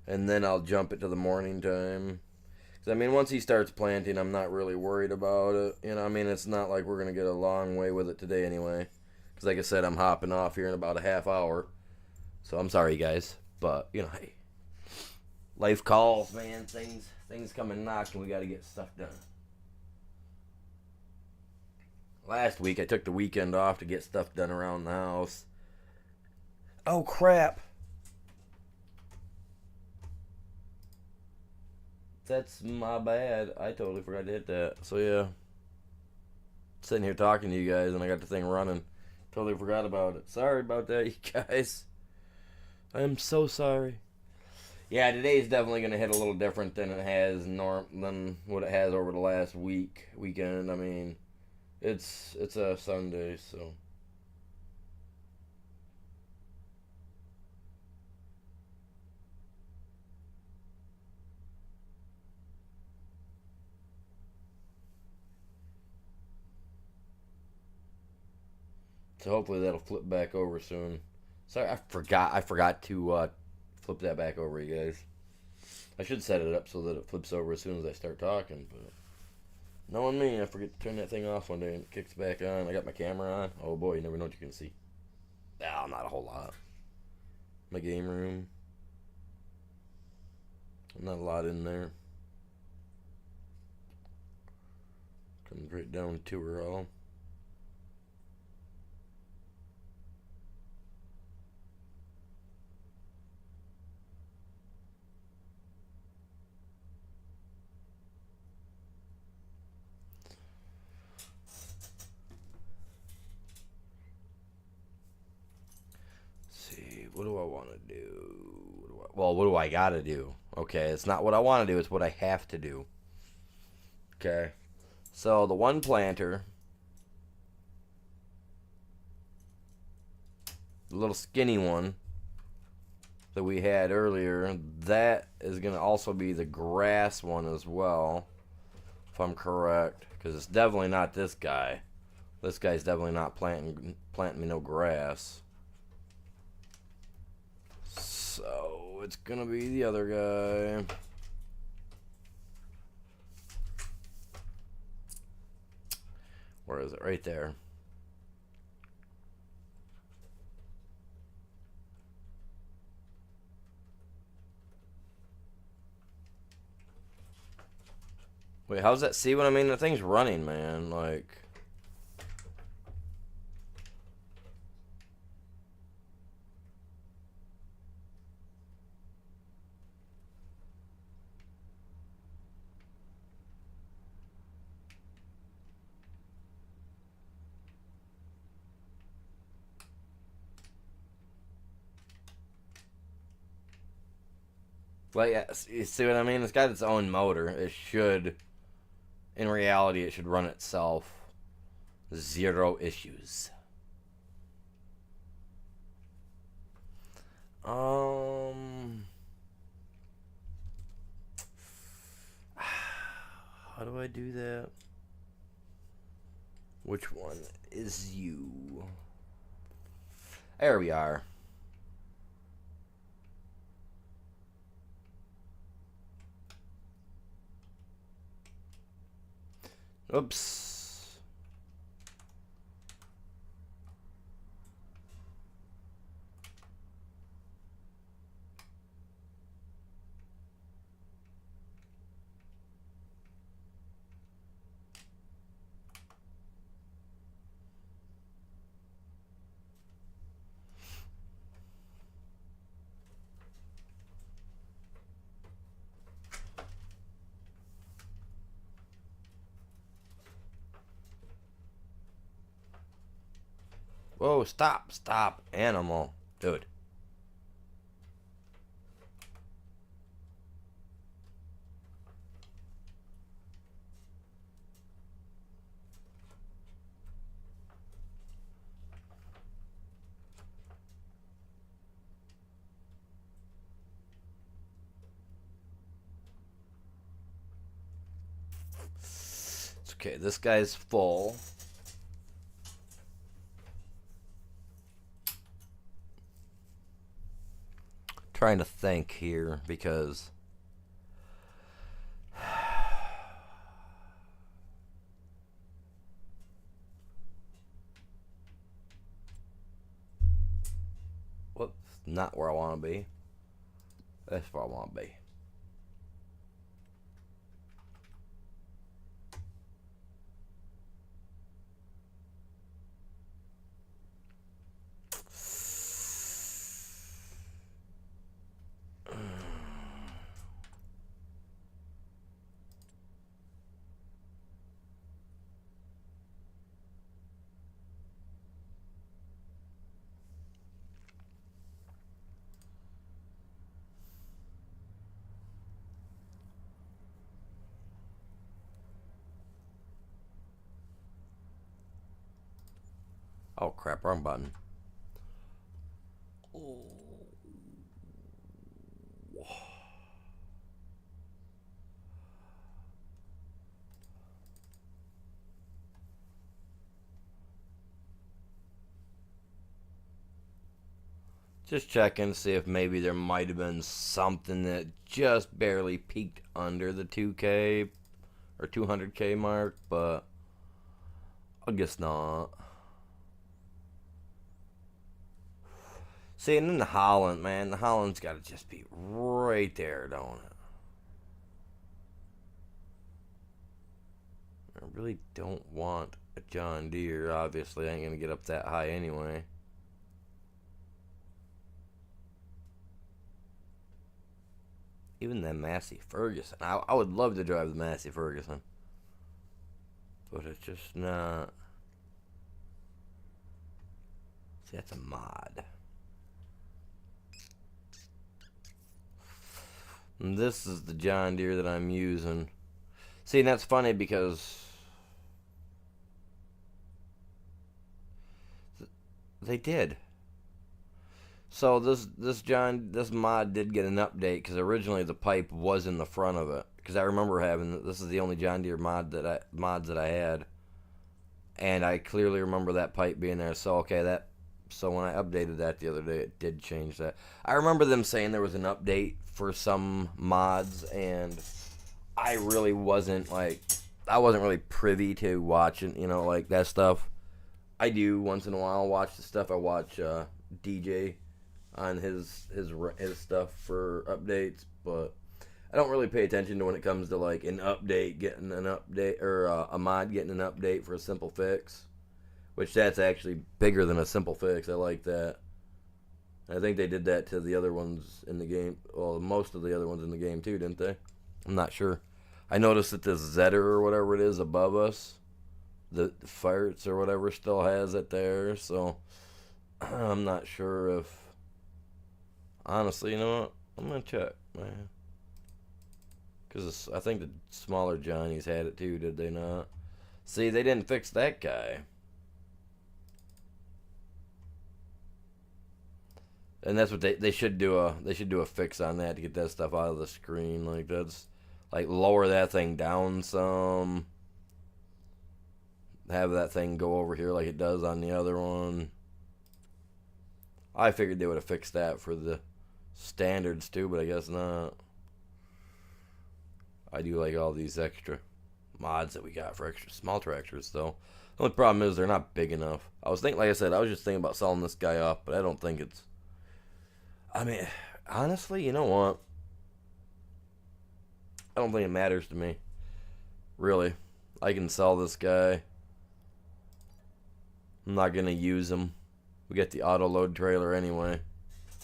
And then I'll jump it to the morning time. 'Cause, I mean, once he starts planting, I'm not really worried about it. You know, I mean, it's not like we're going to get a long way with it today anyway. Because, like I said, I'm hopping off here in about a half hour. So I'm sorry, guys. But, you know, hey, life calls, man. Things come and knock, and we got to get stuff done. Last week, I took the weekend off to get stuff done around the house. Oh, crap. That's my bad. I totally forgot to hit that. So, yeah. Sitting here talking to you guys, and I got the thing running. Totally forgot about it. Sorry about that, you guys. I am so sorry. Yeah, today's definitely gonna hit a little different than it has than what it has over the last weekend. I mean, it's a Sunday, so hopefully that'll flip back over soon. Sorry, I forgot to flip that back over, you guys. I should set it up so that it flips over as soon as I start talking, but knowing me, I forget to turn that thing off one day and it kicks back on. I got my camera on. Oh boy, you never know what you can see. Ah, not a whole lot. My game room. Not a lot in there. Comes right down to her all. See, what do I want to do? What do I got to do? Okay, it's not what I want to do, it's what I have to do. Okay. So, the one planter, the little skinny one that we had earlier, that is going to also be the grass one as well, if I'm correct. Because it's definitely not this guy. This guy's definitely not planting me no grass. So, it's going to be the other guy. Where is it? Right there. Wait, how's that? See what I mean? The thing's running, man. Like, you see what I mean? It's got its own motor. It should, in reality, it should run itself. Zero issues. Um, how do I do that? Which one is you? There we are. Oops. Whoa, stop, animal. Dude. Okay, this guy's full. Trying to think here because whoops, not where I want to be. That's where I want to be. Oh crap, wrong button. Just checking to see if maybe there might have been something that just barely peaked under the 2K or 200K mark, but I guess not. See, and then the Holland, man, the Holland's got to just be right there, don't it? I really don't want a John Deere. Obviously, I ain't going to get up that high anyway. Even the Massey Ferguson. I would love to drive the Massey Ferguson. But it's just not. See, that's a mod. And this is the John Deere that I'm using. See, and that's funny because they did. So this mod did get an update because originally the pipe was in the front of it. Because I remember having this is the only John Deere mods that I had, and I clearly remember that pipe being there. So so when I updated that the other day, it did change that. I remember them saying there was an update for some mods, and I really wasn't really privy to watching like that stuff. I do once in a while watch the stuff. I watch DJ on his stuff for updates, but I don't really pay attention to when it comes to like an update getting an update or a mod getting an update for a simple fix, which that's actually bigger than a simple fix. I like that. I think they did that to the other ones in the game. Well, most of the other ones in the game too, didn't they? I'm not sure. I noticed that this Zetter or whatever it is above us, the Farts or whatever, still has it there. So I'm not sure if. Honestly, you know what? I'm gonna check, man. Because I think the smaller Johnnies had it too, did they not? See, they didn't fix that guy. And that's what they should do a fix on that to get that stuff out of the screen. Like that's like lower that thing down some. Have that thing go over here like it does on the other one. I figured they would have fixed that for the standards too, but I guess not. I do like all these extra mods that we got for extra small tractors, though. The only problem is they're not big enough. I was like I said, I was just thinking about selling this guy off, but I don't think it's. I mean, honestly, you know what? I don't think it matters to me. Really. I can sell this guy. I'm not going to use him. We got the auto load trailer anyway.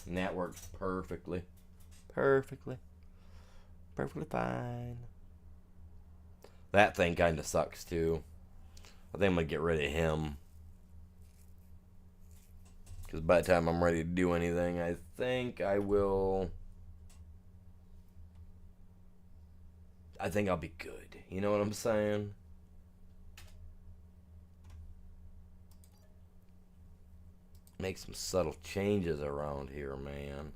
And that works perfectly. Perfectly fine. That thing kind of sucks too. I think I'm going to get rid of him. Because by the time I'm ready to do anything, I think I will. I think I'll be good. You know what I'm saying? Make some subtle changes around here, man.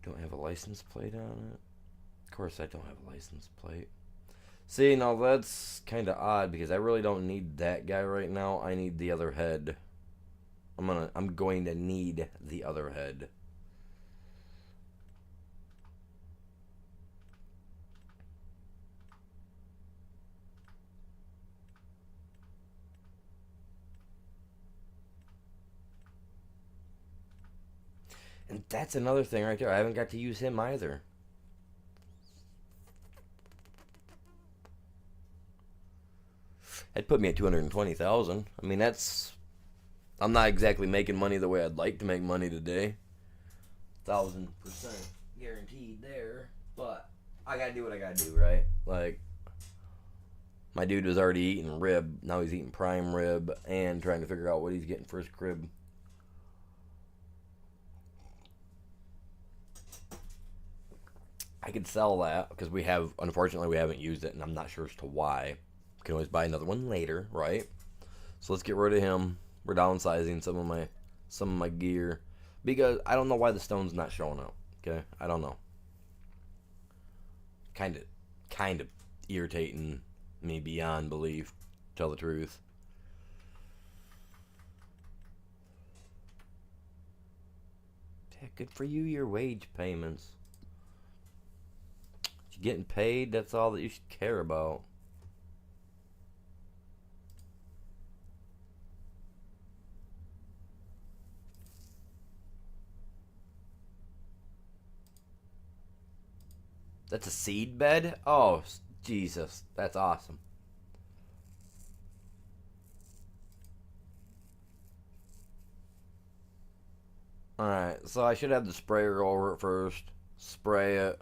Don't have a license plate on it. Of course I don't have a license plate. See, now that's kind of odd because I really don't need that guy right now. I need the other head. I'm going to need the other head. And that's another thing right there. I haven't got to use him either. That put me at 220,000. I mean, that's... I'm not exactly making money the way I'd like to make money today. 1,000% guaranteed there. But I gotta do what I gotta do, right? Like, my dude was already eating rib. Now he's eating prime rib and trying to figure out what he's getting for his crib. I could sell that because unfortunately, we haven't used it, and I'm not sure as to why. We can always buy another one later, right? So let's get rid of him. We're downsizing some of my gear because I don't know why the stone's not showing up. Okay, I don't know. Kind of irritating me beyond belief. To tell the truth. Yeah, good for you. Your wage payments. You're getting paid. That's all that you should care about. That's a seed bed? Oh, Jesus. That's awesome. Alright, so I should have the sprayer over it first. Spray it.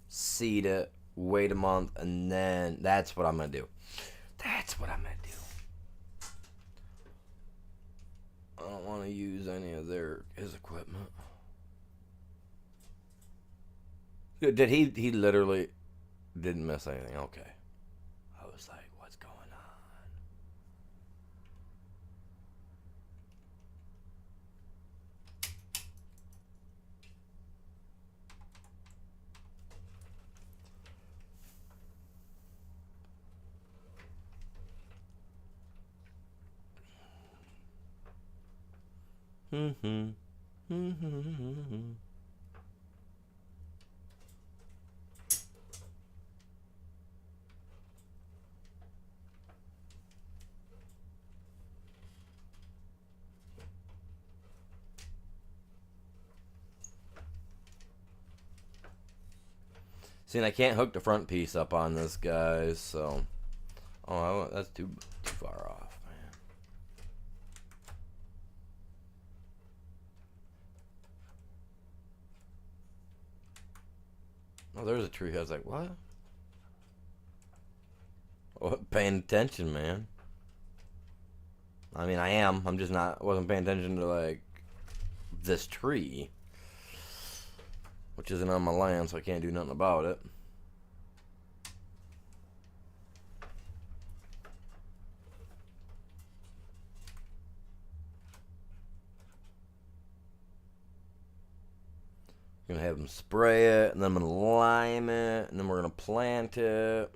Seed it. Wait a month. And then that's what I'm going to do. That's what I'm going to do. I don't want to use any of his equipment. Did he literally didn't miss anything? Okay. I was like, what's going on? See, and I can't hook the front piece up on this, guys, so... Oh, that's too far off, man. Oh, there's a tree. I was like, what? Oh, paying attention, man. I mean, I am. I'm just wasn't paying attention to, like, this tree. Which isn't on my land, so I can't do nothing about it. I'm gonna have them spray it, and then I'm gonna lime it, and then we're gonna plant it.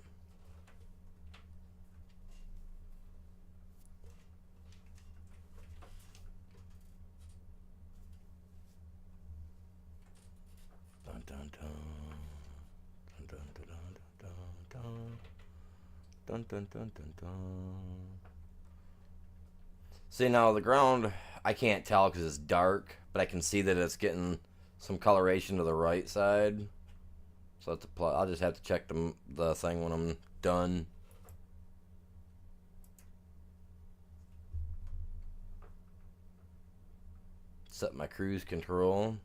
Dun dun dun. Dun dun dun dun dun dun. Dun dun dun dun dun. See, now the ground, I can't tell because it's dark, but I can see that it's getting some coloration to the right side. So I'll just have to check the thing when I'm done. Set my cruise control.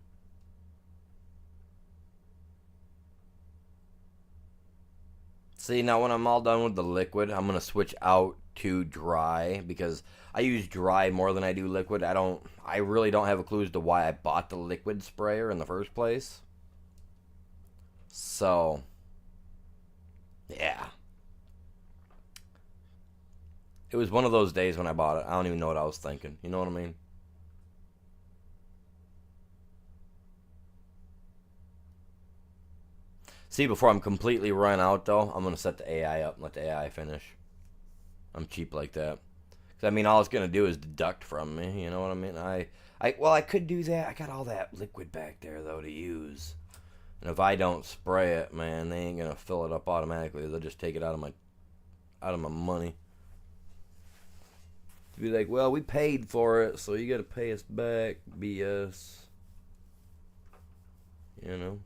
See, now when I'm all done with the liquid, I'm going to switch out to dry because I use dry more than I do liquid. I really don't have a clue as to why I bought the liquid sprayer in the first place. So, yeah. It was one of those days when I bought it. I don't even know what I was thinking. You know what I mean? See, before I'm completely run out, though, I'm going to set the AI up and let the AI finish. I'm cheap like that. Because, I mean, all it's going to do is deduct from me. You know what I mean? Well, I could do that. I got all that liquid back there, though, to use. And if I don't spray it, man, they ain't going to fill it up automatically. They'll just take it out of my money. To be like, well, we paid for it, so you got to pay us back. BS. You know?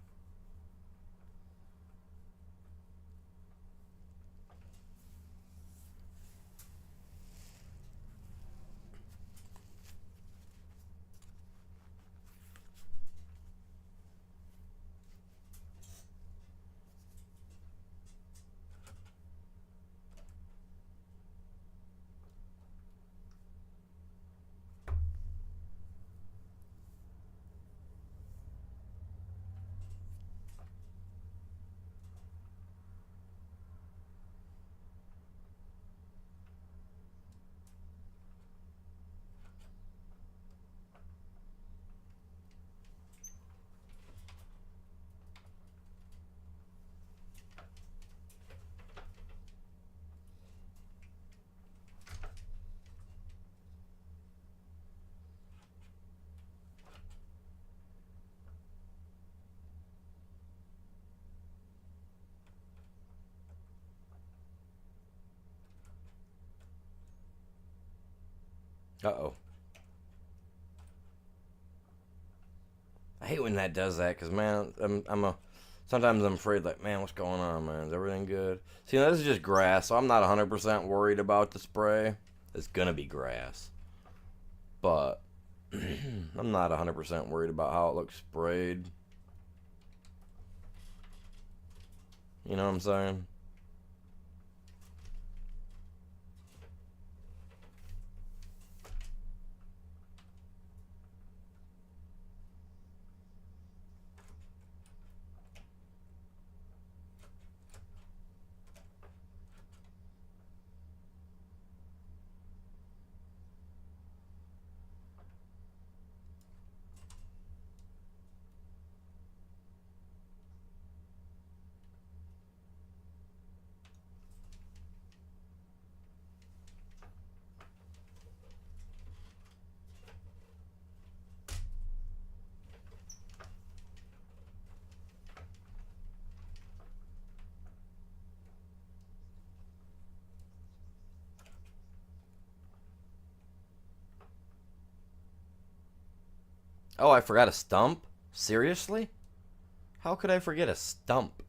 Uh-oh. I hate when that does that, because, man, sometimes I'm afraid, like, man, what's going on, man? Is everything good? See, this is just grass, so I'm not 100% worried about the spray. It's gonna be grass. But I'm not 100% worried about how it looks sprayed. You know what I'm saying? Oh, I forgot a stump? Seriously? How could I forget a stump?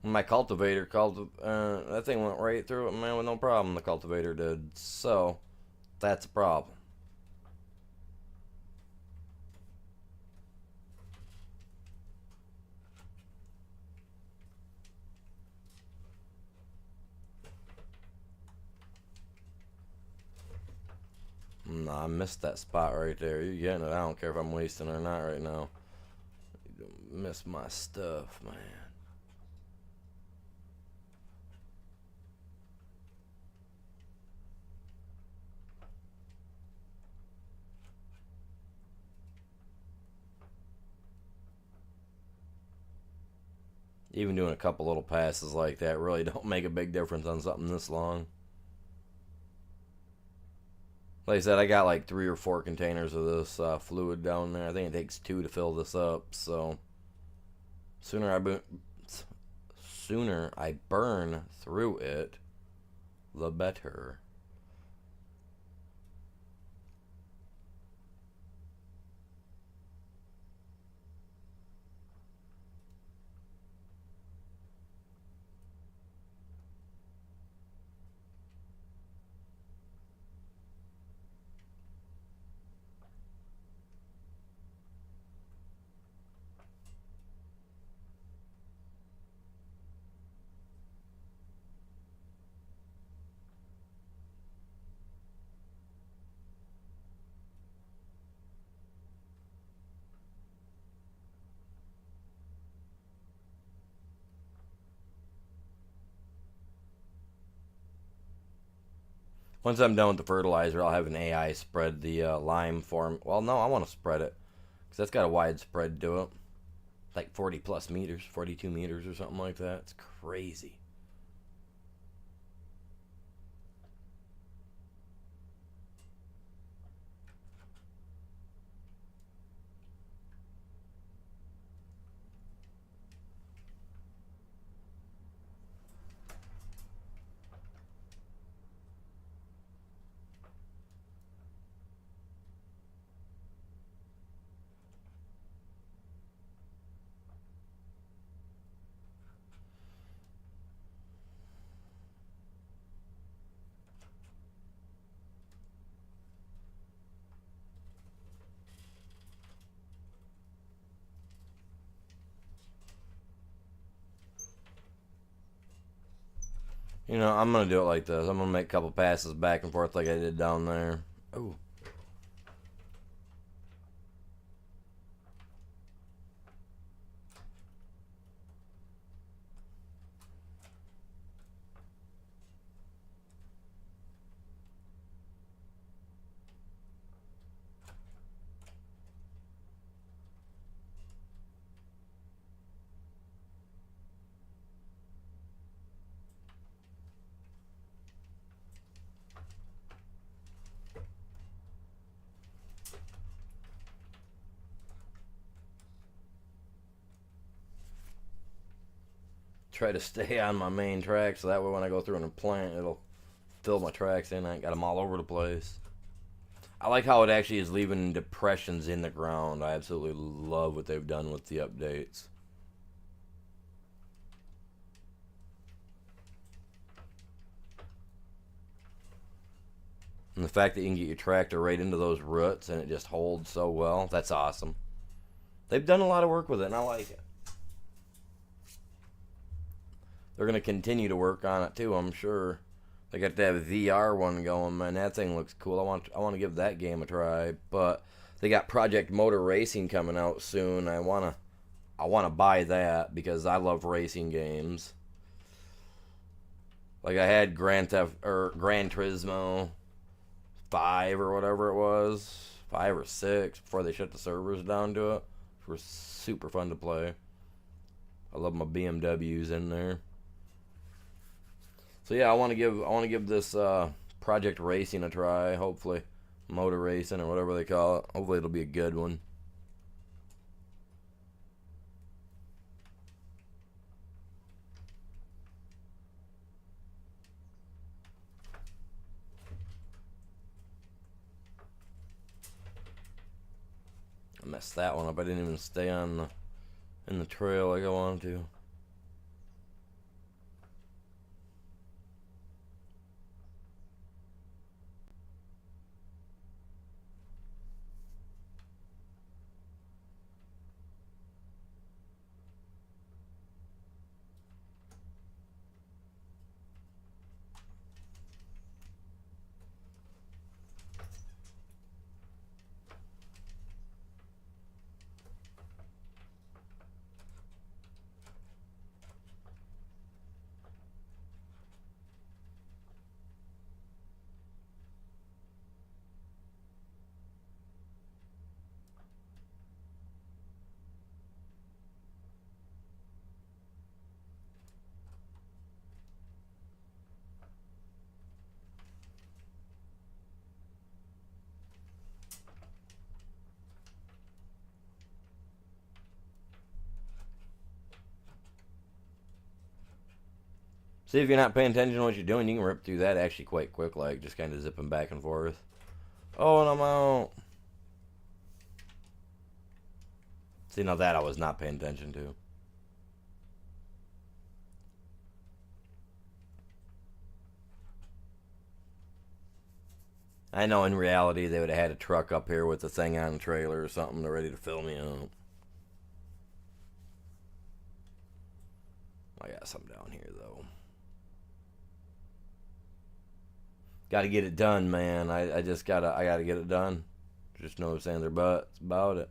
My cultivator that thing went right through it, man, with no problem. The cultivator did. So, that's a problem. Nah, I missed that spot right there. You're getting it. I don't care if I'm wasting or not right now. You miss my stuff, man. Even doing a couple little passes like that really don't make a big difference on something this long. Like I said, I got like 3 or 4 containers of this fluid down there. I think it takes 2 to fill this up. So sooner I burn through it, the better. Once I'm done with the fertilizer, I'll have an AI spread the lime for me. Well, no, I want to spread it. Because that's got a wide spread to it. Like 40 plus meters, 42 meters or something like that. It's crazy. You know, I'm going to do it like this. I'm going to make a couple passes back and forth like I did down there. Oh. Try to stay on my main track so that way when I go through in a plant, it'll fill my tracks in. I ain't got them all over the place. I like how it actually is leaving depressions in the ground. I absolutely love what they've done with the updates. And the fact that you can get your tractor right into those roots and it just holds so well, that's awesome. They've done a lot of work with it and I like it. They're going to continue to work on it too, I'm sure. They got that VR one going, man. That thing looks cool. I want to give that game a try. But they got Project Motor Racing coming out soon. I wanna buy that because I love racing games. Like I had Gran Turismo 5 or whatever it was, 5 or 6 before they shut the servers down to it. Which were super fun to play. I love my BMWs in there. So yeah, I want to give this Project Racing a try. Hopefully, Motor Racing or whatever they call it. Hopefully, it'll be a good one. I messed that one up. I didn't even stay on in the trail like I wanted to. See, if you're not paying attention to what you're doing, you can rip through that actually quite quick, like just kind of zipping back and forth. Oh, and I'm out. See, now that I was not paying attention to. I know in reality they would have had a truck up here with a thing on a trailer or something ready to fill me up. I got some down here though. Got to get it done, man. I gotta get it done. Just no ifs, ands, or buts about it.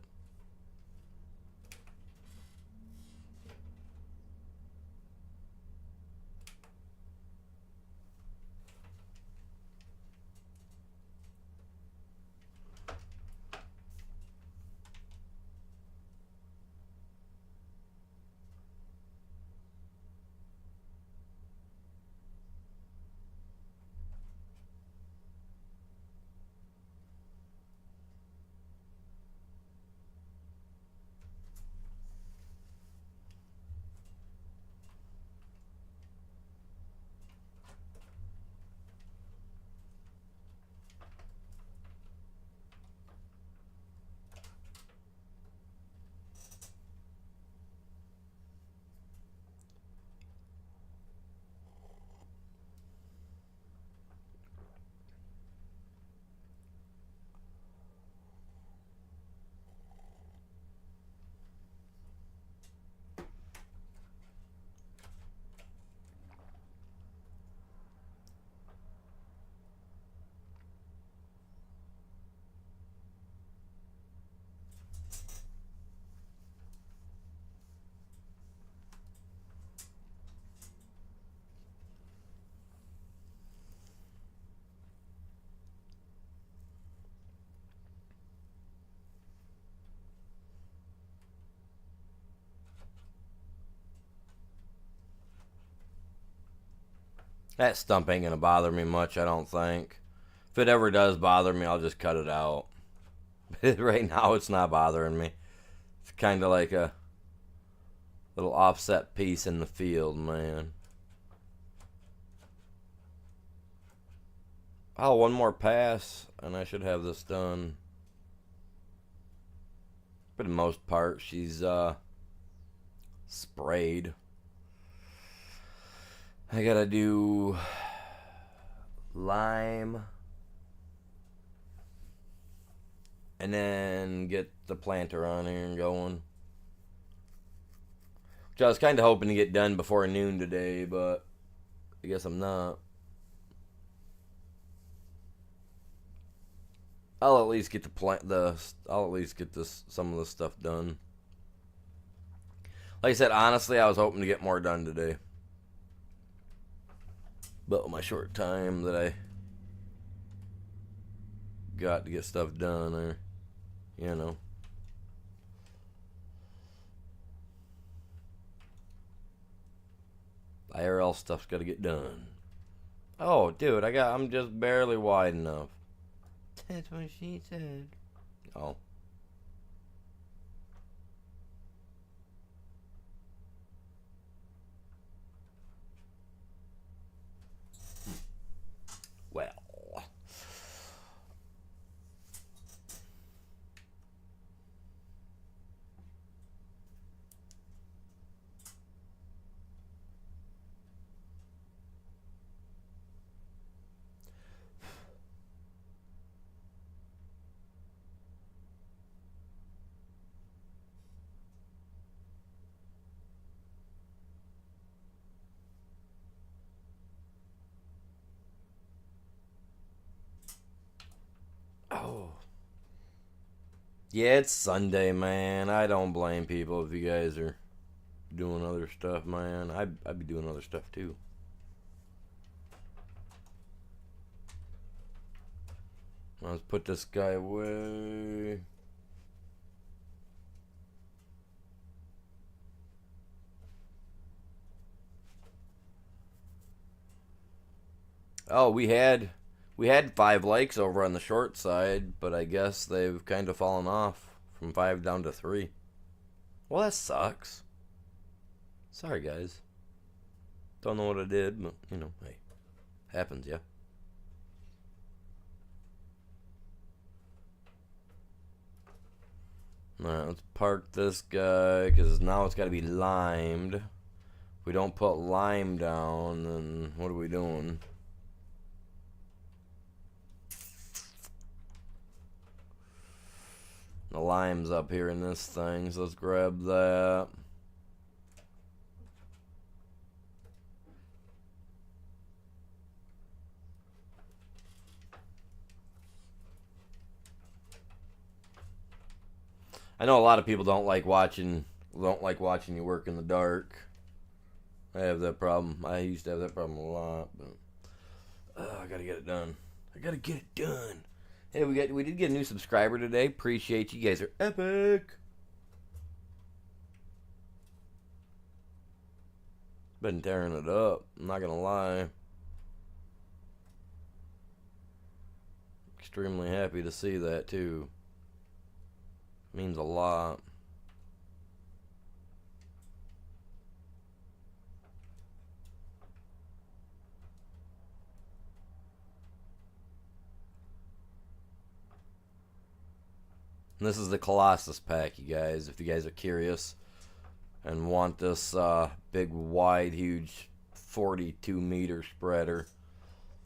That stump ain't gonna bother me much, I don't think. If it ever does bother me, I'll just cut it out. Right now, it's not bothering me. It's kind of like a little offset piece in the field, man. Oh, one more pass, and I should have this done. For the most part, she's sprayed. I gotta do lime, and then get the planter on here and going. Which I was kind of hoping to get done before noon today, but I guess I'm not. I'll at least get I'll at least get some of this stuff done. Like I said, honestly, I was hoping to get more done today. But with my short time that I got to get stuff done, or, you know. IRL stuff's got to get done. Oh, dude, I'm just barely wide enough. That's what she said. Oh. Well. Oh. Yeah, it's Sunday, man. I don't blame people if you guys are doing other stuff, man. I'd be doing other stuff too. Let's put this guy away. Oh, we had 5 likes over on the short side, but I guess they've kind of fallen off from 5 down to 3. Well, that sucks. Sorry, guys. Don't know what I did, but, you know, hey, happens, yeah. Alright, let's park this guy, because now it's got to be limed. If we don't put lime down, then what are we doing? The lime's up here in this thing, so let's grab that. I know a lot of people don't like watching you work in the dark. I have that problem. I used to have that problem a lot, but I gotta get it done. I gotta get it done. Hey, we did get a new subscriber today. Appreciate you guys are epic. Been tearing it up. I'm not gonna lie. Extremely happy to see that too. Means a lot. And this is the Colossus pack, you guys, if you guys are curious and want this big, wide, huge 42-meter spreader.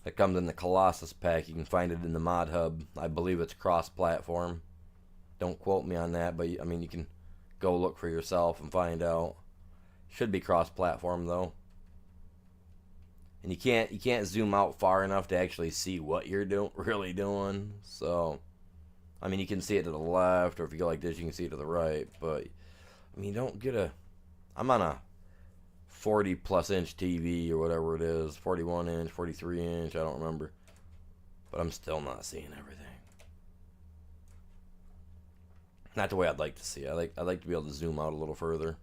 That comes in the Colossus pack. You can find it in the Mod Hub. I believe it's cross-platform. Don't quote me on that, but I mean, you can go look for yourself and find out. Should be cross-platform though. And you can't zoom out far enough to actually see what you're really doing. So, I mean, you can see it to the left, or if you go like this, you can see it to the right. But I mean, you don't get a. I'm on a 40+ inch TV or whatever it is, 41 inch, 43 inch. I don't remember, but I'm still not seeing everything. Not the way I'd like to see. I'd like to be able to zoom out a little further.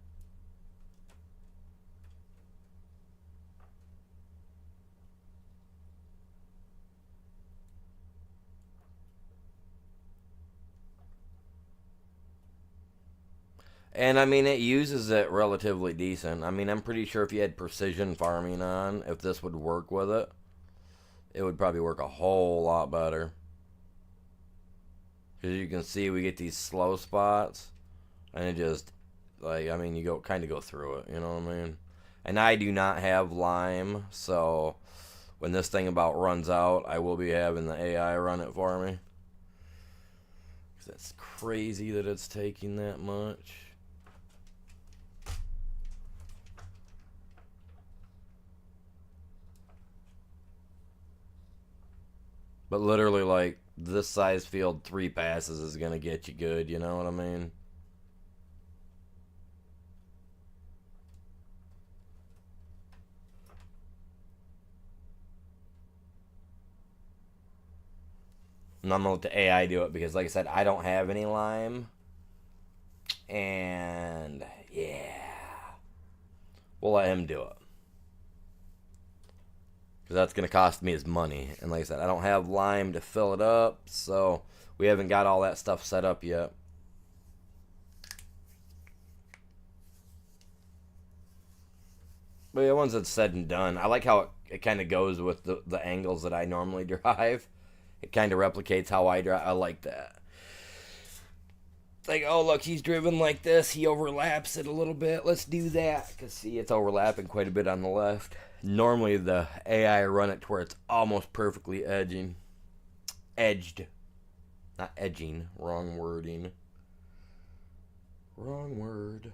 And I mean, it uses it relatively decent. I mean, I'm pretty sure if you had precision farming on, if this would work with it, it would probably work a whole lot better. Because you can see we get these slow spots, and it just, like, I mean, you go kind of go through it, you know what I mean? And I do not have Lime, so when this thing about runs out, I will be having the AI run it for me. Because that's crazy that it's taking that much. But literally, like, this size field, 3 passes is going to get you good, you know what I mean? And I'm going to let the AI do it because, like I said, I don't have any Lime. And, yeah. We'll let him do it. Because that's going to cost me his money. And like I said, I don't have Lime to fill it up, so we haven't got all that stuff set up yet. But yeah, once it's said and done, I like how it kind of goes with the angles that I normally drive. It kind of replicates how I drive. I like that. Like, oh, look, he's driven like this. He overlaps it a little bit. Let's do that. Because, see, it's overlapping quite a bit on the left. Normally, the AI run it to where it's almost perfectly edged. Not edging. Wrong wording. Wrong word.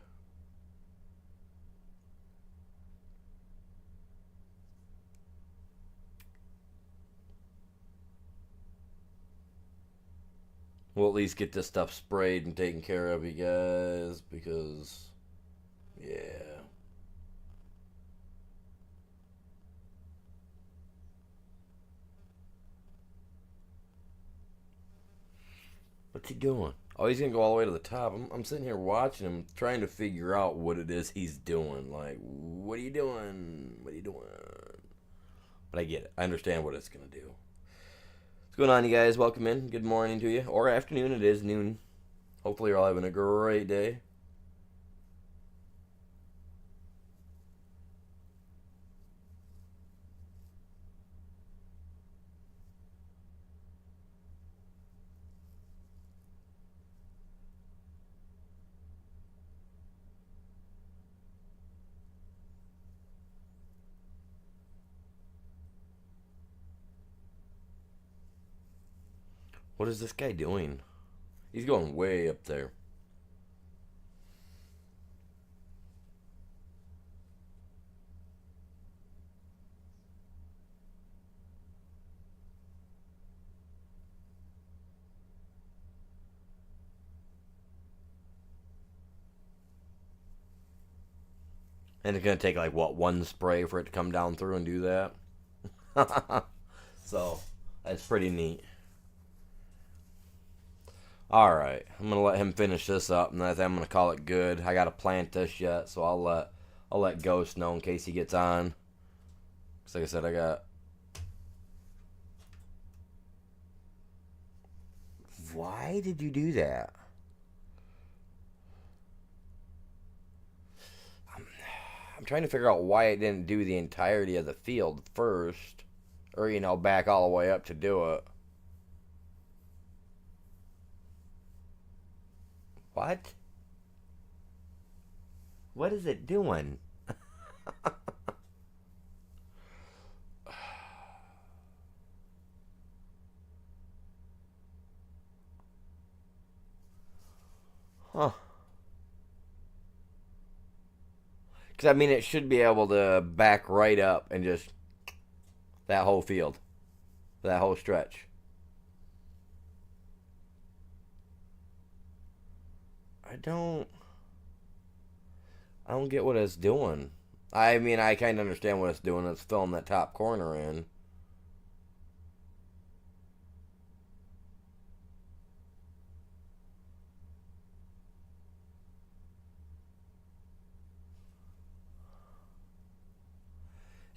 We'll at least get this stuff sprayed and taken care of, you guys, because, yeah. What's he doing? Oh, he's gonna go all the way to the top. I'm sitting here watching him, trying to figure out what it is he's doing. Like, what are you doing? What are you doing? But I get it. I understand what it's gonna do. What's going on, you guys? Welcome in. Good morning to you, or afternoon. It is noon. Hopefully, you're all having a great day. What is this guy doing? He's going way up there. And it's gonna take like what, one spray for it to come down through and do that. So that's pretty neat. All right, I'm gonna let him finish this up, and I think I'm gonna call it good. I gotta plant this yet, so I'll let Ghost know in case he gets on. Cause like I said, I got. Why did you do that? I'm trying to figure out why it didn't do the entirety of the field first, or back all the way up to do it. What? What is it doing? Huh. Because, I mean, it should be able to back right up and just that whole field, that whole stretch. I don't. I don't get what it's doing. I mean, I kind of understand what it's doing. It's filling that top corner in.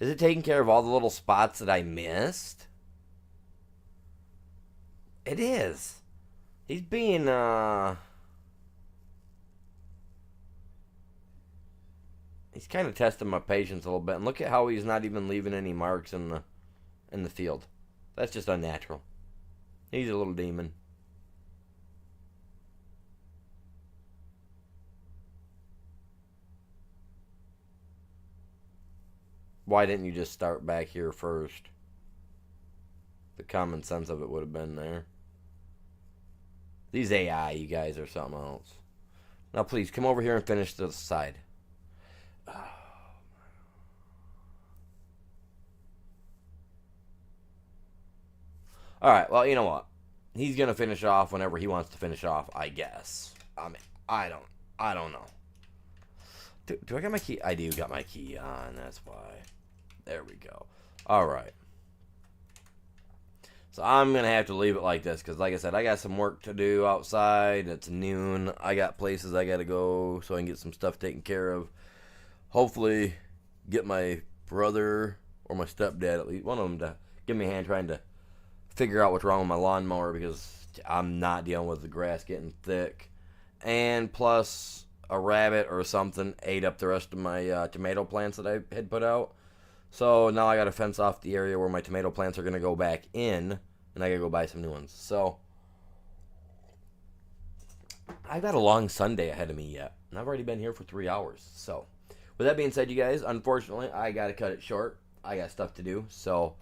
Is it taking care of all the little spots that I missed? It is. He's being, He's kind of testing my patience a little bit. And look at how he's not even leaving any marks in the field. That's just unnatural. He's a little demon. Why didn't you just start back here first? The common sense of it would have been there. These AI, you guys, are something else. Now, please, come over here and finish the side. Alright, well, you know what? He's gonna finish off whenever he wants to finish off, I guess. I mean, I don't know. Do I got my key? I do got my key on, that's why. There we go. Alright. So I'm going to have to leave it like this because, like I said, I got some work to do outside. It's noon. I got places I got to go so I can get some stuff taken care of. Hopefully get my brother or my stepdad, at least one of them, to give me a hand trying to figure out what's wrong with my lawnmower because I'm not dealing with the grass getting thick. And plus, a rabbit or something ate up the rest of my tomato plants that I had put out. So now I got to fence off the area where my tomato plants are going to go back in, and I got to go buy some new ones. So I've got a long Sunday ahead of me yet, and I've already been here for 3 hours. So with that being said, you guys, unfortunately, I got to cut it short. I got stuff to do. So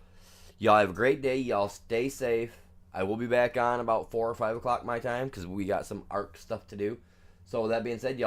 y'all have a great day. Y'all stay safe. I will be back on about 4 or 5 o'clock my time because we got some ARC stuff to do. So with that being said, y'all.